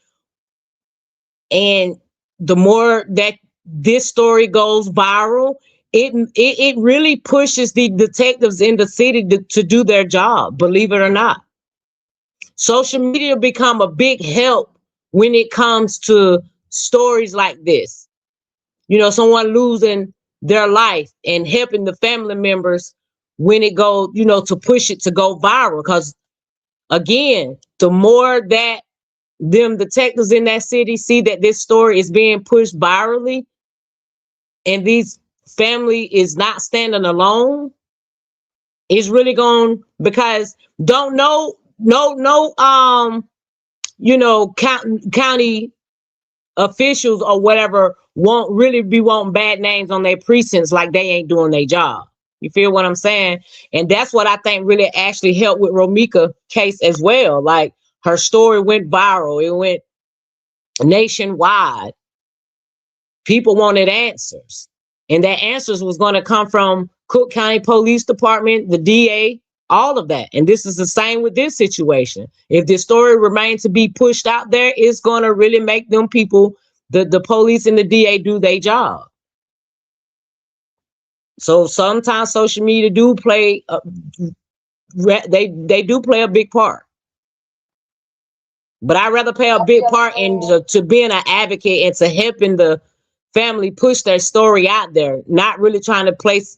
and the more that this story goes viral, it really pushes the detectives in the city to do their job, believe it or not. Social media become a big help when it comes to stories like this. You know, someone losing their life and helping the family members when it goes, you know, to push it to go viral. Because again, the more that them detectives in that city see that this story is being pushed virally and these family is not standing alone, it's really going, because don't no you know, county officials or whatever won't really be wanting bad names on their precincts like they ain't doing their job. You feel what I'm saying? And that's what I think really actually helped with Ramika case as well. Like, her story went viral. It went nationwide. People wanted answers. And that answers was going to come from Cook County Police Department, the DA, all of that. And this is the same with this situation. If this story remains to be pushed out there, it's going to really make them people the police and the DA do their job. So sometimes social media do play they do play a big part. But I'd rather play a big part in to being an advocate and to helping the family push their story out there, not really trying to place,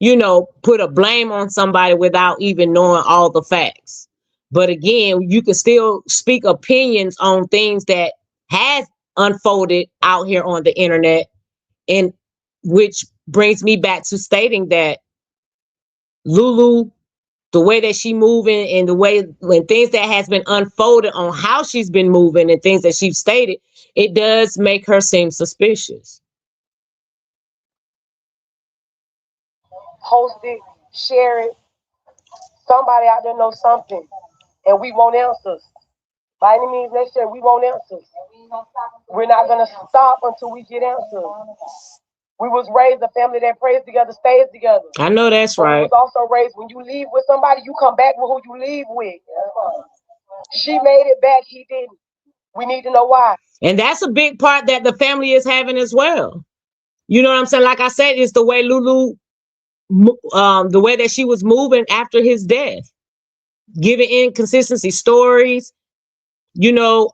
put a blame on somebody without even knowing all the facts. But again, you can still speak opinions on things that has unfolded out here on the internet, and which brings me back to stating that Lulu, the way that she moving and the way when things that has been unfolded on how she's been moving and things that she's stated, it does make her seem suspicious. Post it, share it. Somebody out there knows something, and we want answers. By any means necessary, we want answers. We're not gonna stop until we get answers. We was raised a family that prays together, stays together. I know that's but right. We was also raised when you leave with somebody, you come back with who you leave with. She made it back, he didn't. We need to know why. And that's a big part that the family is having as well. You know what I'm saying? Like I said, it's the way Lulu, the way that she was moving after his death, giving inconsistency stories. Even though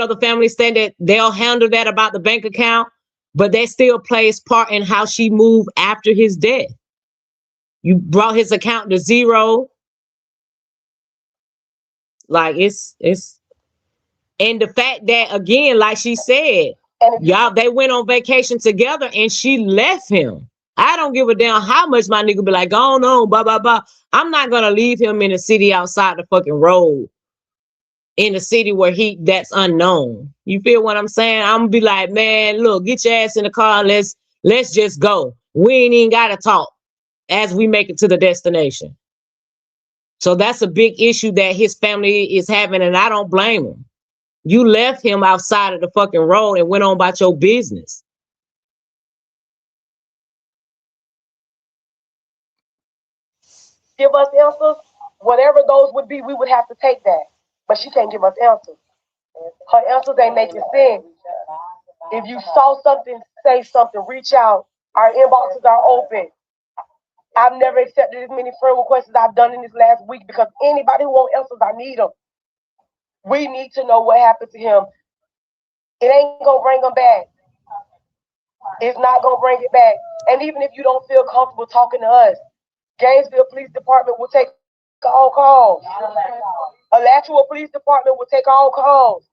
the family said that they'll handle that about the bank account, but that still plays part in how she moved after his death. You brought his account to zero. Like it's and the fact that, again, like she said, they went on vacation together and she left him. I don't give a damn how much my nigga be like, go on, blah, blah, blah. I'm not gonna leave him in a city outside the fucking road, in a city where that's unknown. You feel what I'm saying? I'm gonna be like, man, look, get your ass in the car and let's just go. We ain't even gotta talk as we make it to the destination. So that's a big issue that his family is having, and I don't blame him. You left him outside of the fucking road and went on about your business. Give us answers. Whatever those would be, we would have to take that. But she can't give us answers. Her answers ain't making sense. If you saw something, say something. Reach out. Our inboxes are open. I've never accepted as many friend requests as I've done in this last week because anybody who wants answers, I need them. We need to know what happened to him. It ain't gonna bring him back. It's not gonna bring it back. And even if you don't feel comfortable talking to us, Gainesville Police Department will take all calls. Alachua Police Department will take all calls.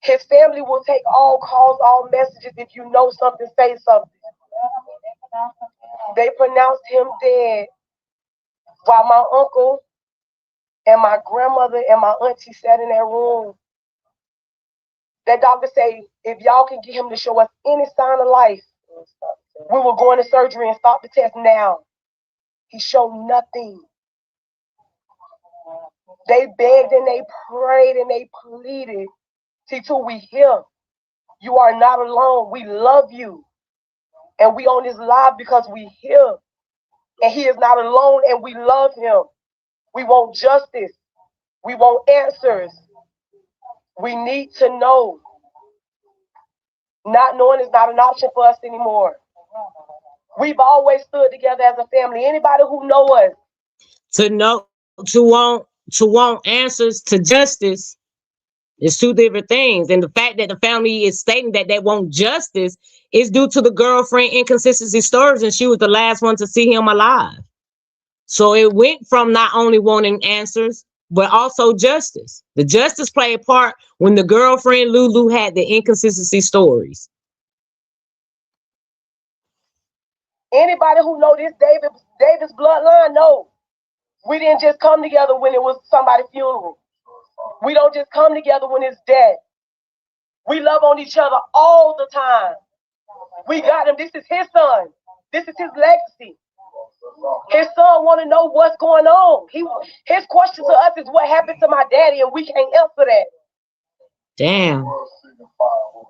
His family will take all calls, all messages. If you know something, say something. They pronounced him dead while my uncle and my grandmother and my auntie sat in that room. That doctor say, if y'all can get him to show us any sign of life, we will go into surgery and stop the test now. He showed nothing. They begged and they prayed and they pleaded. See, till we hear, you are not alone. We love you. And we on this live because we hear. And he is not alone and we love him. We want justice. We want answers. We need to know. Not knowing is not an option for us anymore. We've always stood together as a family. Anybody who know us. To want answers to justice is two different things. And the fact that the family is stating that they want justice is due to the girlfriend inconsistency stories, and she was the last one to see him alive. So it went from not only wanting answers, but also justice. The justice played a part when the girlfriend Lulu had the inconsistency stories. Anybody who know this Davis bloodline know we didn't just come together when it was somebody's funeral. We don't just come together when it's dead. We love on each other all the time. We got him. This is his son. This is his legacy. His son want to know what's going on. His question to us is what happened to my daddy, and we can't answer that. Damn.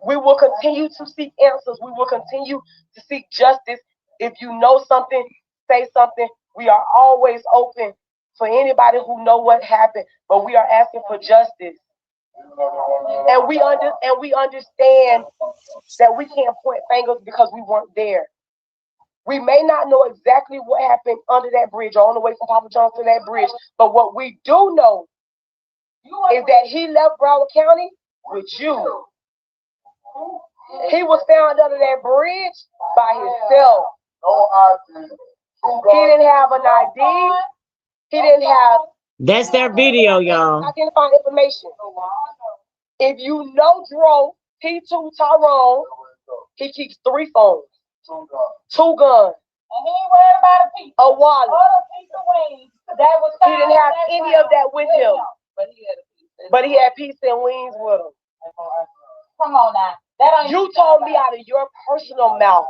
We will continue to seek answers. We will continue to seek justice. If you know something, say something. We are always open for anybody who know what happened, but we are asking for justice. And we understand that we can't point fingers because we weren't there. We may not know exactly what happened under that bridge or on the way from Papa John's to that bridge, but what we do know is that he left Broward County with you. He was found under that bridge by himself. He didn't have an ID. He didn't have. That's their video, y'all. Identifying information. If you know Dro, P2 Tyrone, he keeps 3 phones, 2 guns, And he ain't worried about a piece. a wallet. Or a piece of wings. That was He didn't have any of that with him. But he had a piece. But he had pizza and wings with him. Come on now. That ain't You told me out of your personal mouth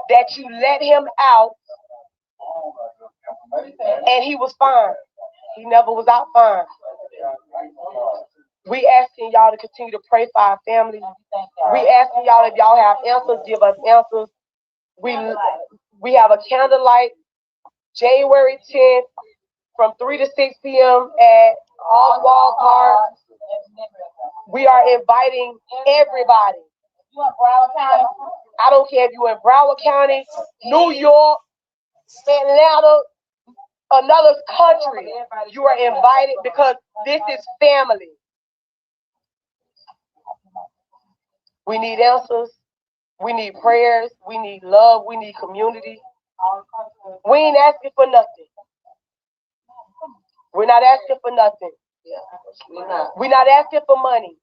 that you let him out and he was fine. He never was out fine. We asking y'all to continue to pray for our family. We asking y'all, if y'all have answers, give us answers. We have a candlelight January 10th from 3 to 6 p.m. at Oswald Park. We are inviting everybody. You in Broward County? I don't care if you're in Broward County, New York, Atlanta, another country. You are invited because this is family. We need answers. We need prayers. We need love. We need community. We ain't asking for nothing. We're not asking for nothing. We're not asking for money.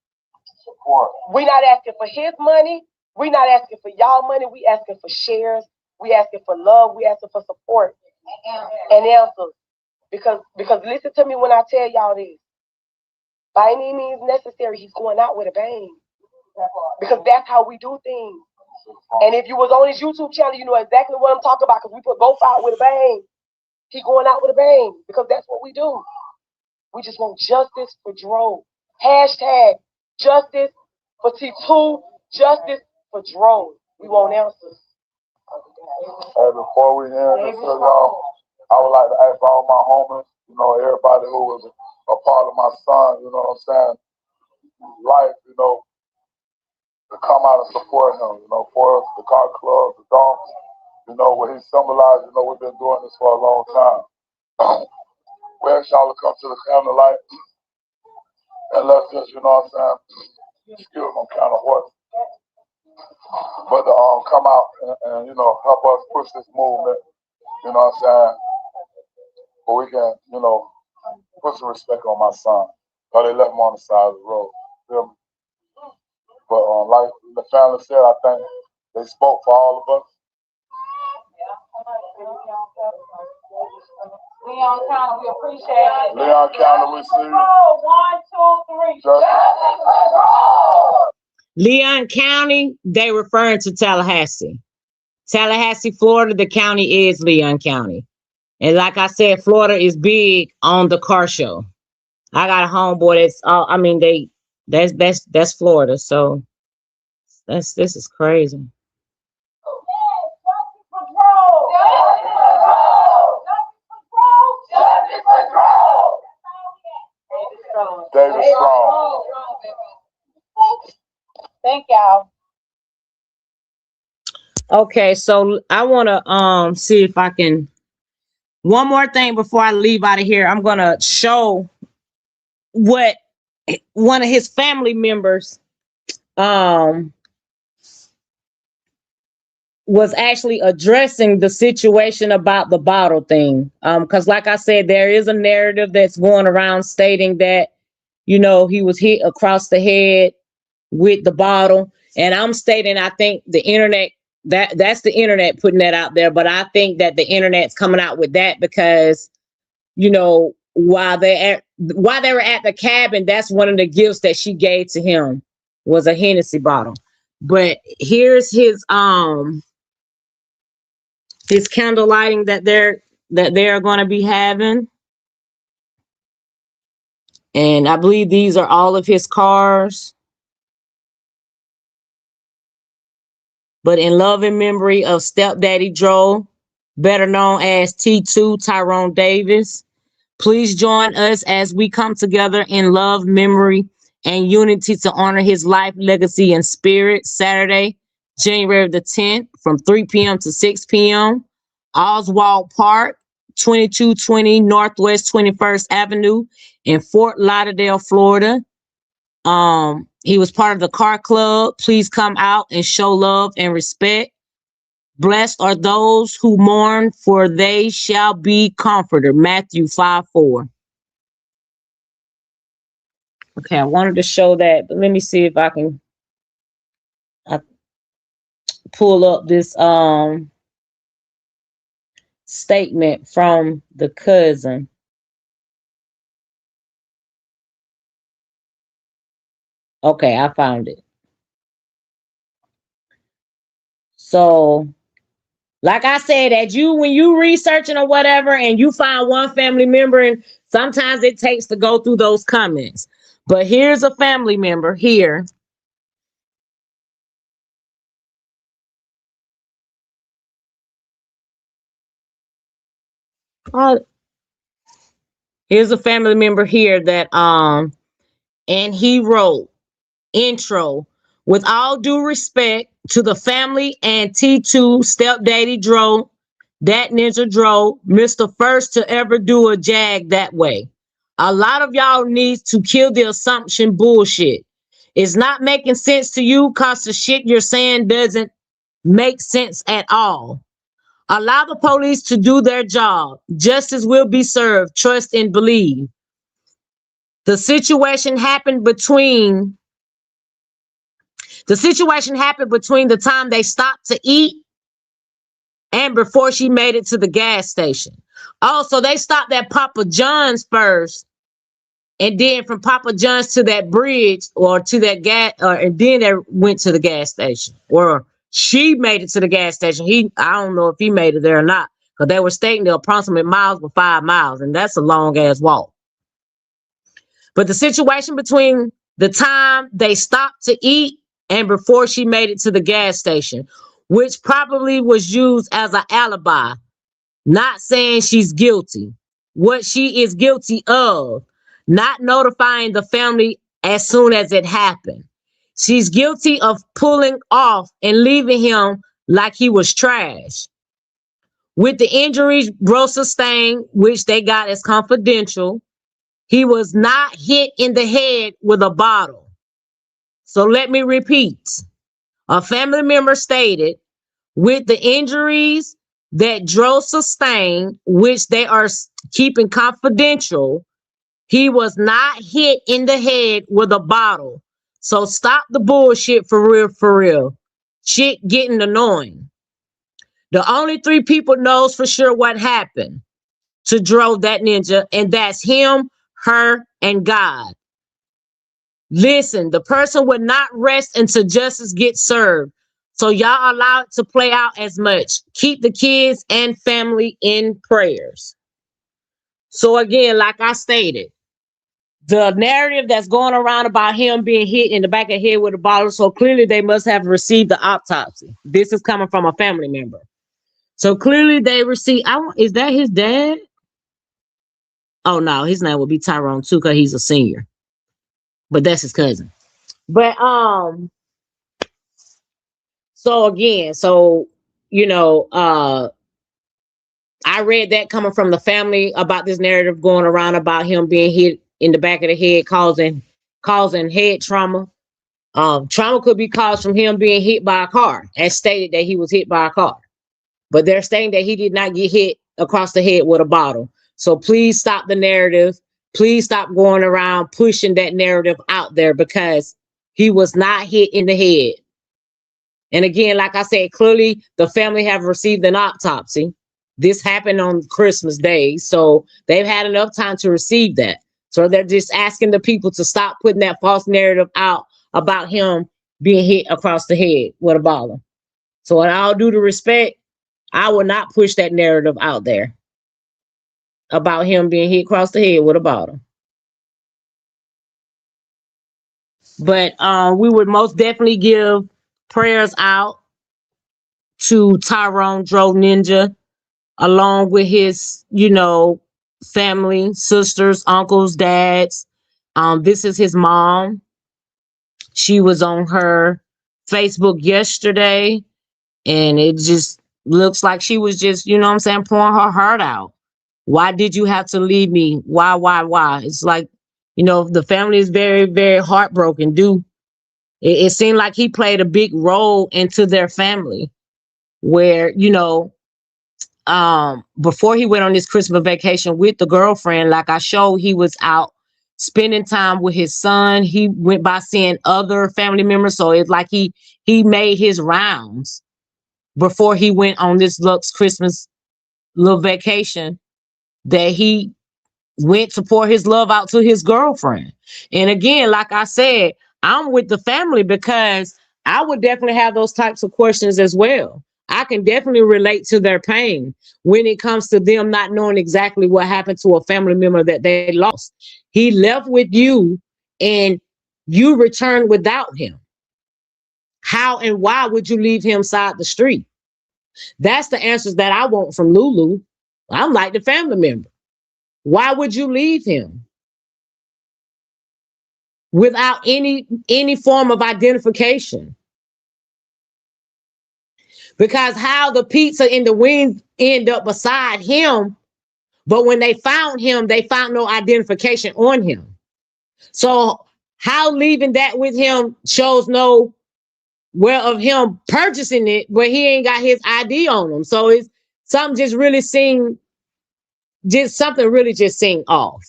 We're not asking for his money. We're not asking for y'all money. We asking for shares. We asking for love. We asking for support and answers. Because listen to me when I tell y'all this. By any means necessary, he's going out with a bang. Because that's how we do things. And if you was on his YouTube channel, you know exactly what I'm talking about. Because we put both out with a bang. He going out with a bang. Because that's what we do. We just want justice for Dro. Hashtag justice for T2. Justice for Dro. We want answers. Hey, before we end this, y'all, I would like to ask all my homies, you know, everybody who was a part of my son, you know what I'm saying, life, you know, to come out and support him, you know, for us, the car club, the donks, you know, what he symbolized, you know, we've been doing this for a long time. We ask y'all to come to the candlelight and let's just, you know what I'm saying, excuse me, I'm kind of hoarse. But come out and, you know, help us push this movement, you know what I'm saying, so we can, you know, put some respect on my son. But they left him on the side of the road. Feel me? But like the family said, I think they spoke for all of us. Leon County, we appreciate it. Leon County, we see you. 1, 2, 3. Leon County, they referring to Tallahassee. Tallahassee, Florida, the county is Leon County. And like I said, Florida is big on the car show. I got a homeboy that's I mean, that's Florida. So this is crazy. David Strong. Thank y'all. Okay, so I want to see if I can. One more thing before I leave out of here, I'm gonna show what one of his family members was actually addressing the situation about the bottle thing. Because like I said, there is a narrative that's going around stating that, you know, he was hit across the head with the bottle. And I'm stating, I think the internet, that's the internet putting that out there. But I think that the internet's coming out with that because, you know, while they were at the cabin, that's one of the gifts that she gave to him was a Hennessy bottle. But here's his candle lighting that they're going to be having. And I believe these are all of his cars. But in love and memory of Stepdaddy Dro, better known as T2 Tyrone Davis, please join us as we come together in love, memory, and unity to honor his life, legacy, and spirit. Saturday, January the 10th from 3 p.m. to 6 p.m. Oswald Park, 2220 Northwest 21st Avenue in Fort Lauderdale, Florida. He was part of the car club. Please come out and show love and respect. Blessed are those who mourn, for they shall be comforted. Matthew 5:4. Okay, I wanted to show that, but let me see if I can pull up this statement from the cousin. Okay, I found it. So, like I said, when you researching or whatever, and you find one family member, and sometimes it takes to go through those comments. But here's a family member here. Here's a family member here that and he wrote intro. With all due respect to the family and T2 stepdaddy Dro, that ninja Dro, Mr. First to ever do a jag that way. A lot of y'all needs to kill the assumption bullshit. It's not making sense to you because the shit you're saying doesn't make sense at all. Allow the police to do their job. Justice will be served. Trust and believe. The situation happened between the time they stopped to eat and before she made it to the gas station. Oh, so they stopped at Papa John's first, and then from Papa John's to that bridge or to that gas, and then they went to the gas station. Or she made it to the gas station. I don't know if he made it there or not, because they were stating the approximate miles were 5 miles, and that's a long ass walk. But the situation between the time they stopped to eat and before she made it to the gas station, which probably was used as an alibi, not saying she's guilty. What she is guilty of, not notifying the family as soon as it happened. She's guilty of pulling off and leaving him like he was trash. With the injuries Bro sustained, which they got as confidential, he was not hit in the head with a bottle. So let me repeat. A family member stated, with the injuries that Dro sustained, which they are keeping confidential, he was not hit in the head with a bottle. So stop the bullshit for real, for real. Shit getting annoying. The only 3 people knows for sure what happened to Dro, that ninja, and that's him, her, and God. Listen, the person would not rest until justice gets served. So y'all allow it to play out as much. Keep the kids and family in prayers. So again, like I stated, the narrative that's going around about him being hit in the back of the head with a bottle, so clearly they must have received the autopsy. This is coming from a family member. So clearly they received, is that his dad? Oh no, his name would be Tyrone too, because he's a senior. But that's his cousin. But so again, I read that coming from the family about this narrative going around about him being hit in the back of the head, causing head trauma. Trauma could be caused from him being hit by a car, as stated that he was hit by a car. But they're saying that he did not get hit across the head with a bottle. So please stop the narrative. Please stop going around pushing that narrative out there, because he was not hit in the head. And again, like I said, clearly the family have received an autopsy. This happened on Christmas Day, so they've had enough time to receive that. So they're just asking the people to stop putting that false narrative out about him being hit across the head with a bottle. So in all due respect, I will not push that narrative out there about him being hit across the head with a bottle. But we would most definitely give prayers out to Tyrone Dro Ninja, along with his, family, sisters, uncles, dads. This is his mom. She was on her Facebook yesterday, and it just looks like she was just, you know what I'm saying, pouring her heart out. Why did you have to leave me? Why? It's like, you know, the family is very, very heartbroken. It seemed like he played a big role into their family where, you know, before he went on this Christmas vacation with the girlfriend, like I showed, he was out spending time with his son. He went by seeing other family members. So it's like he made his rounds before he went on this Lux Christmas little vacation, that he went to pour his love out to his girlfriend. And again, like I said, I'm with the family because I would definitely have those types of questions as well. I can definitely relate to their pain when it comes to them not knowing exactly what happened to a family member that they lost. He left with you and you returned without him. How and why would you leave him side the street? That's the answers that I want from Lulu. I'm like the family member. Why would you leave him without any form of identification? Because how the pizza and the wings end up beside him, but when they found him, they found no identification on him. So how leaving that with him shows no where of him purchasing it, but he ain't got his ID on him. So it's something just really seemed, just something really just seemed off.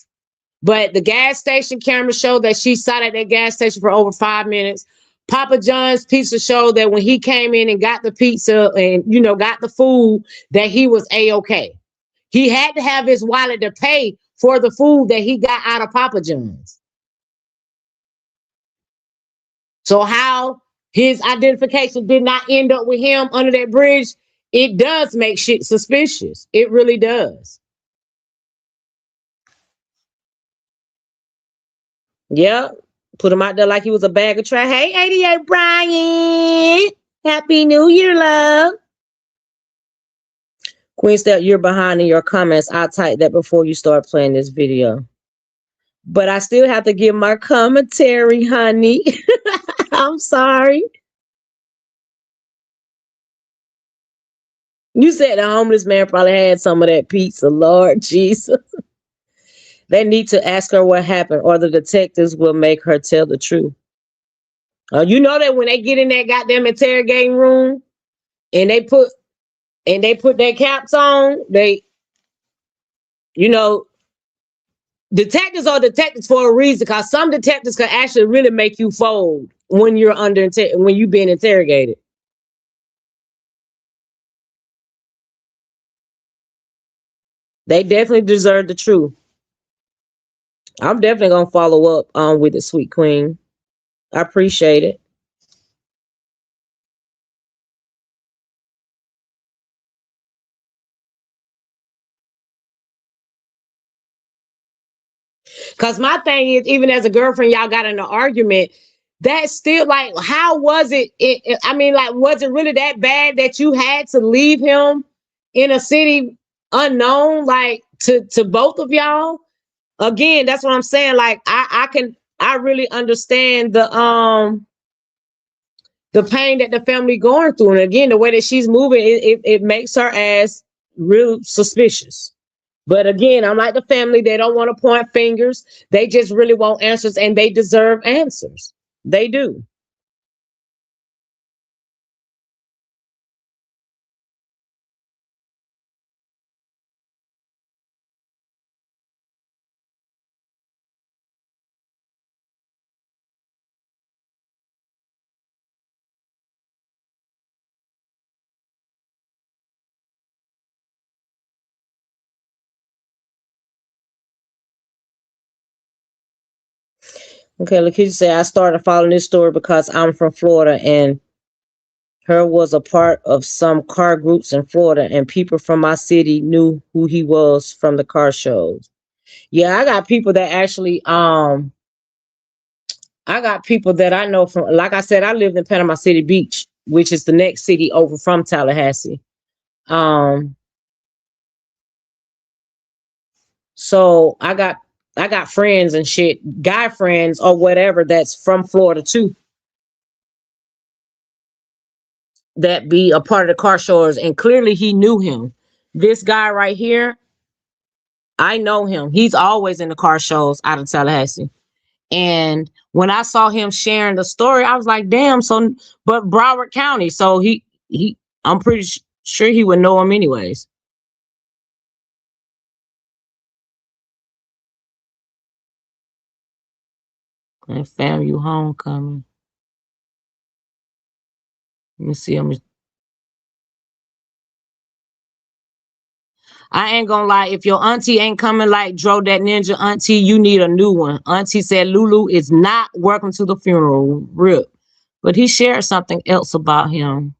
But the gas station camera showed that she sat at that gas station for over 5 minutes. Papa John's pizza showed that when he came in and got the pizza and, you know, got the food, that he was A-okay. He had to have his wallet to pay for the food that he got out of Papa John's. So how his identification did not end up with him under that bridge, it does make shit suspicious. It really does. Yeah. Put him out there like he was a bag of trash. Hey, 88 Brian. Happy New Year, love. Queen Step, you're behind in your comments. I'll type that before you start playing this video. But I still have to give my commentary, honey. I'm sorry. You said the homeless man probably had some of that pizza, Lord Jesus. They need to ask her what happened, or the detectives will make her tell the truth. You know that when they get in that goddamn interrogating room and they put their caps on, they, you know, detectives are detectives for a reason, because some detectives can actually really make you fold when you're when you're being interrogated. They definitely deserve the truth. I'm definitely gonna follow up with the Sweet Queen. I appreciate it. Cause my thing is, even as a girlfriend, y'all got in an argument. That's still like, how was it? I mean, like, was it really that bad that you had to leave him in a city unknown, like to both of y'all? Again, that's what I'm saying. Like, I really understand the pain that the family going through, and again, the way that she's moving, it makes her ass real suspicious. But again, I'm like the family. They don't want to point fingers. They just really want answers, and they deserve answers. They do. Okay, Lakeisha said, I started following this story because I'm from Florida, and her was a part of some car groups in Florida, and people from my city knew who he was from the car shows. Yeah, I got people that actually I got people that I know from, like I said, I lived in Panama City Beach, which is the next city over from Tallahassee. So I got friends and shit, guy friends or whatever, that's from Florida too. that be a part of the car shows, and clearly he knew him. This guy right here, I know him. He's always in the car shows out of Tallahassee. And when I saw him sharing the story, I was like, damn, so but Broward County. So he I'm pretty sure he would know him anyways. And FAMU homecoming. Let me see him. I ain't gonna lie, if your auntie ain't coming like Dro that ninja auntie, you need a new one. Auntie said Lulu is not welcome to the funeral. Rip. But he shared something else about him.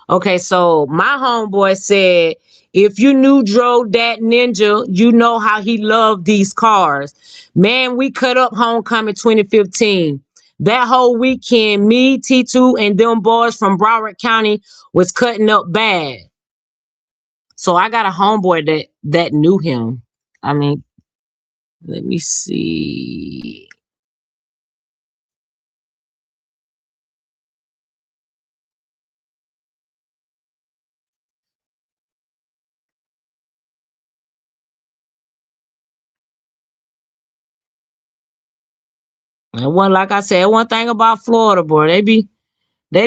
Okay, so my homeboy said, if you knew Dro that ninja, you know how he loved these cars. Man, we cut up homecoming 2015. That whole weekend, me, T2, and them boys from Broward County was cutting up bad. So I got a homeboy that knew him. I mean, let me see. And one, like I said, one thing about Florida, boy, they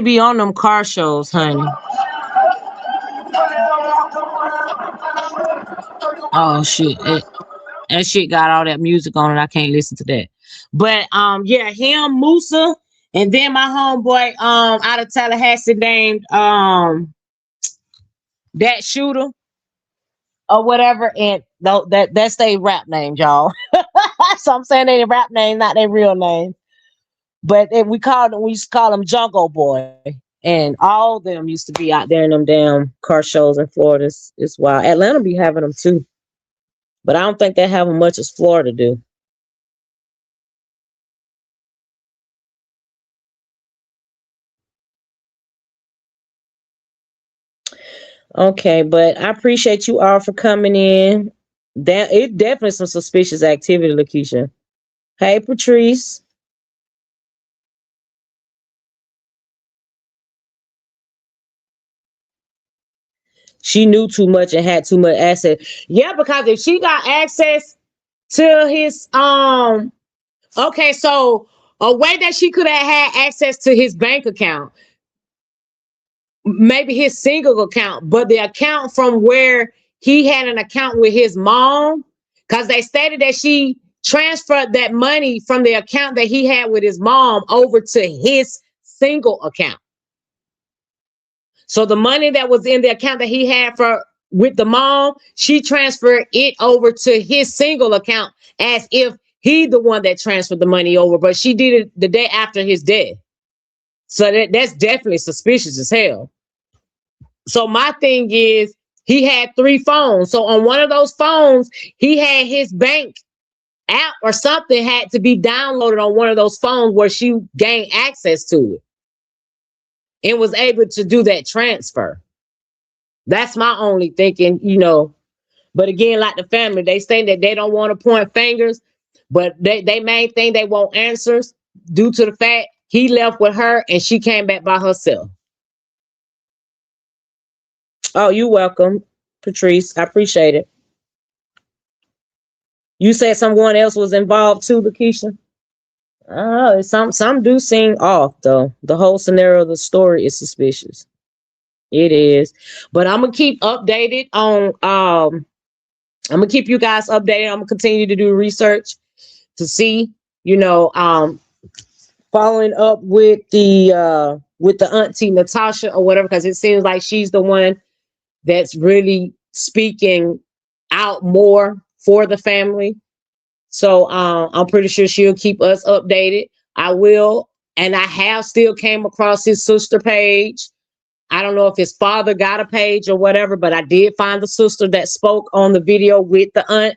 be on them car shows, honey. Oh shit. That shit got all that music on it. I can't listen to that. But yeah, him, Musa, and then my homeboy out of Tallahassee named that shooter or whatever. And that's their rap name, y'all. So I'm saying they rap name, not their real name. But we used to call them Jungle Boy. And all of them used to be out there in them damn car shows in Florida. It's wild. Atlanta be having them too. But I don't think they have as much as Florida do. Okay, but I appreciate you all for coming in. That it definitely some suspicious activity, Lakeisha. Hey, Patrice. She knew too much and had too much access. Yeah, because if she got access to his okay, so a way that she could have had access to his bank account, maybe his single account, but the account from where he had an account with his mom, because they stated that she transferred that money from the account that he had with his mom over to his single account. So the money that was in the account that he had with the mom, she transferred it over to his single account as if he the one that transferred the money over, but she did it the day after his death. So that's definitely suspicious as hell. So my thing is, he had 3 phones. So on one of those phones, he had his bank app or something had to be downloaded on one of those phones where she gained access to it and was able to do that transfer. That's my only thinking, But again, like the family, they say that they don't want to point fingers, but they main thing they want answers due to the fact he left with her and she came back by herself. Oh, you're welcome, Patrice. I appreciate it. You said someone else was involved too, Lakeisha? Oh, some do seem off though. The whole scenario of the story is suspicious. It is. But I'm gonna keep updated on I'm gonna keep you guys updated. I'm gonna continue to do research to see, following up with the auntie Natasha or whatever, because it seems like she's the one that's really speaking out more for the family. So I'm pretty sure she'll keep us updated. I will, and I have still came across his sister page. I don't know if his father got a page or whatever, but I did find the sister that spoke on the video with the aunt.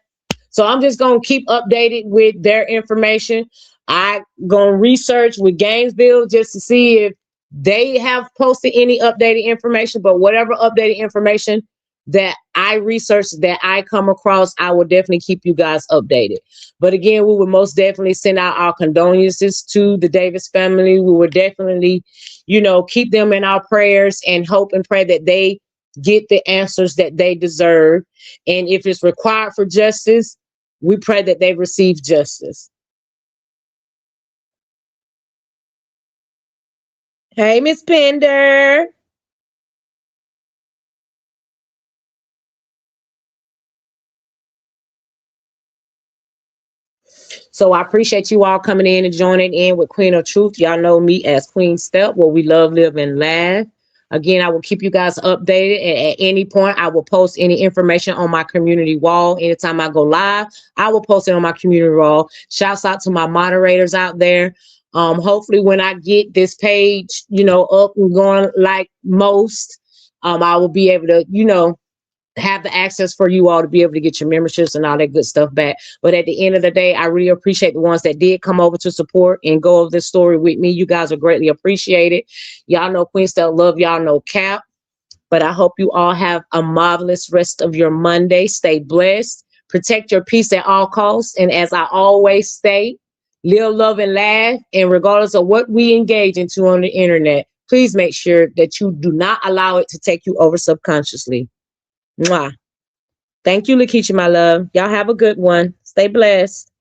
So I'm just gonna keep updated with their information. I gonna research with Gainesville just to see if they have posted any updated information. But whatever updated information that I research, that I come across, I will definitely keep you guys updated. But again, we will most definitely send out our condolences to the Davis family. We will definitely, you know, keep them in our prayers and hope and pray that they get the answers that they deserve. And if it's required for justice, we pray that they receive justice. Hey, Miss Pender. So I appreciate you all coming in and joining in with Queen of Truth. Y'all know me as Queen Step, where we love, live, and laugh. Again, I will keep you guys updated. At any point, I will post any information on my community wall. Anytime I go live, I will post it on my community wall. Shouts out to my moderators out there. Hopefully when I get this page, you know, up and going like most, I will be able to, you know, have the access for you all to be able to get your memberships and all that good stuff back. But at the end of the day, I really appreciate the ones that did come over to support and go over this story with me. You guys are greatly appreciated. Y'all know Queen Stella love, y'all know Cap. But I hope you all have a marvelous rest of your Monday. Stay blessed. Protect your peace at all costs. And as I always say, live, love, and laugh. And regardless of what we engage into on the internet, please make sure that you do not allow it to take you over subconsciously. Mwah. Thank you, Lakeisha, my love. Y'all have a good one. Stay blessed.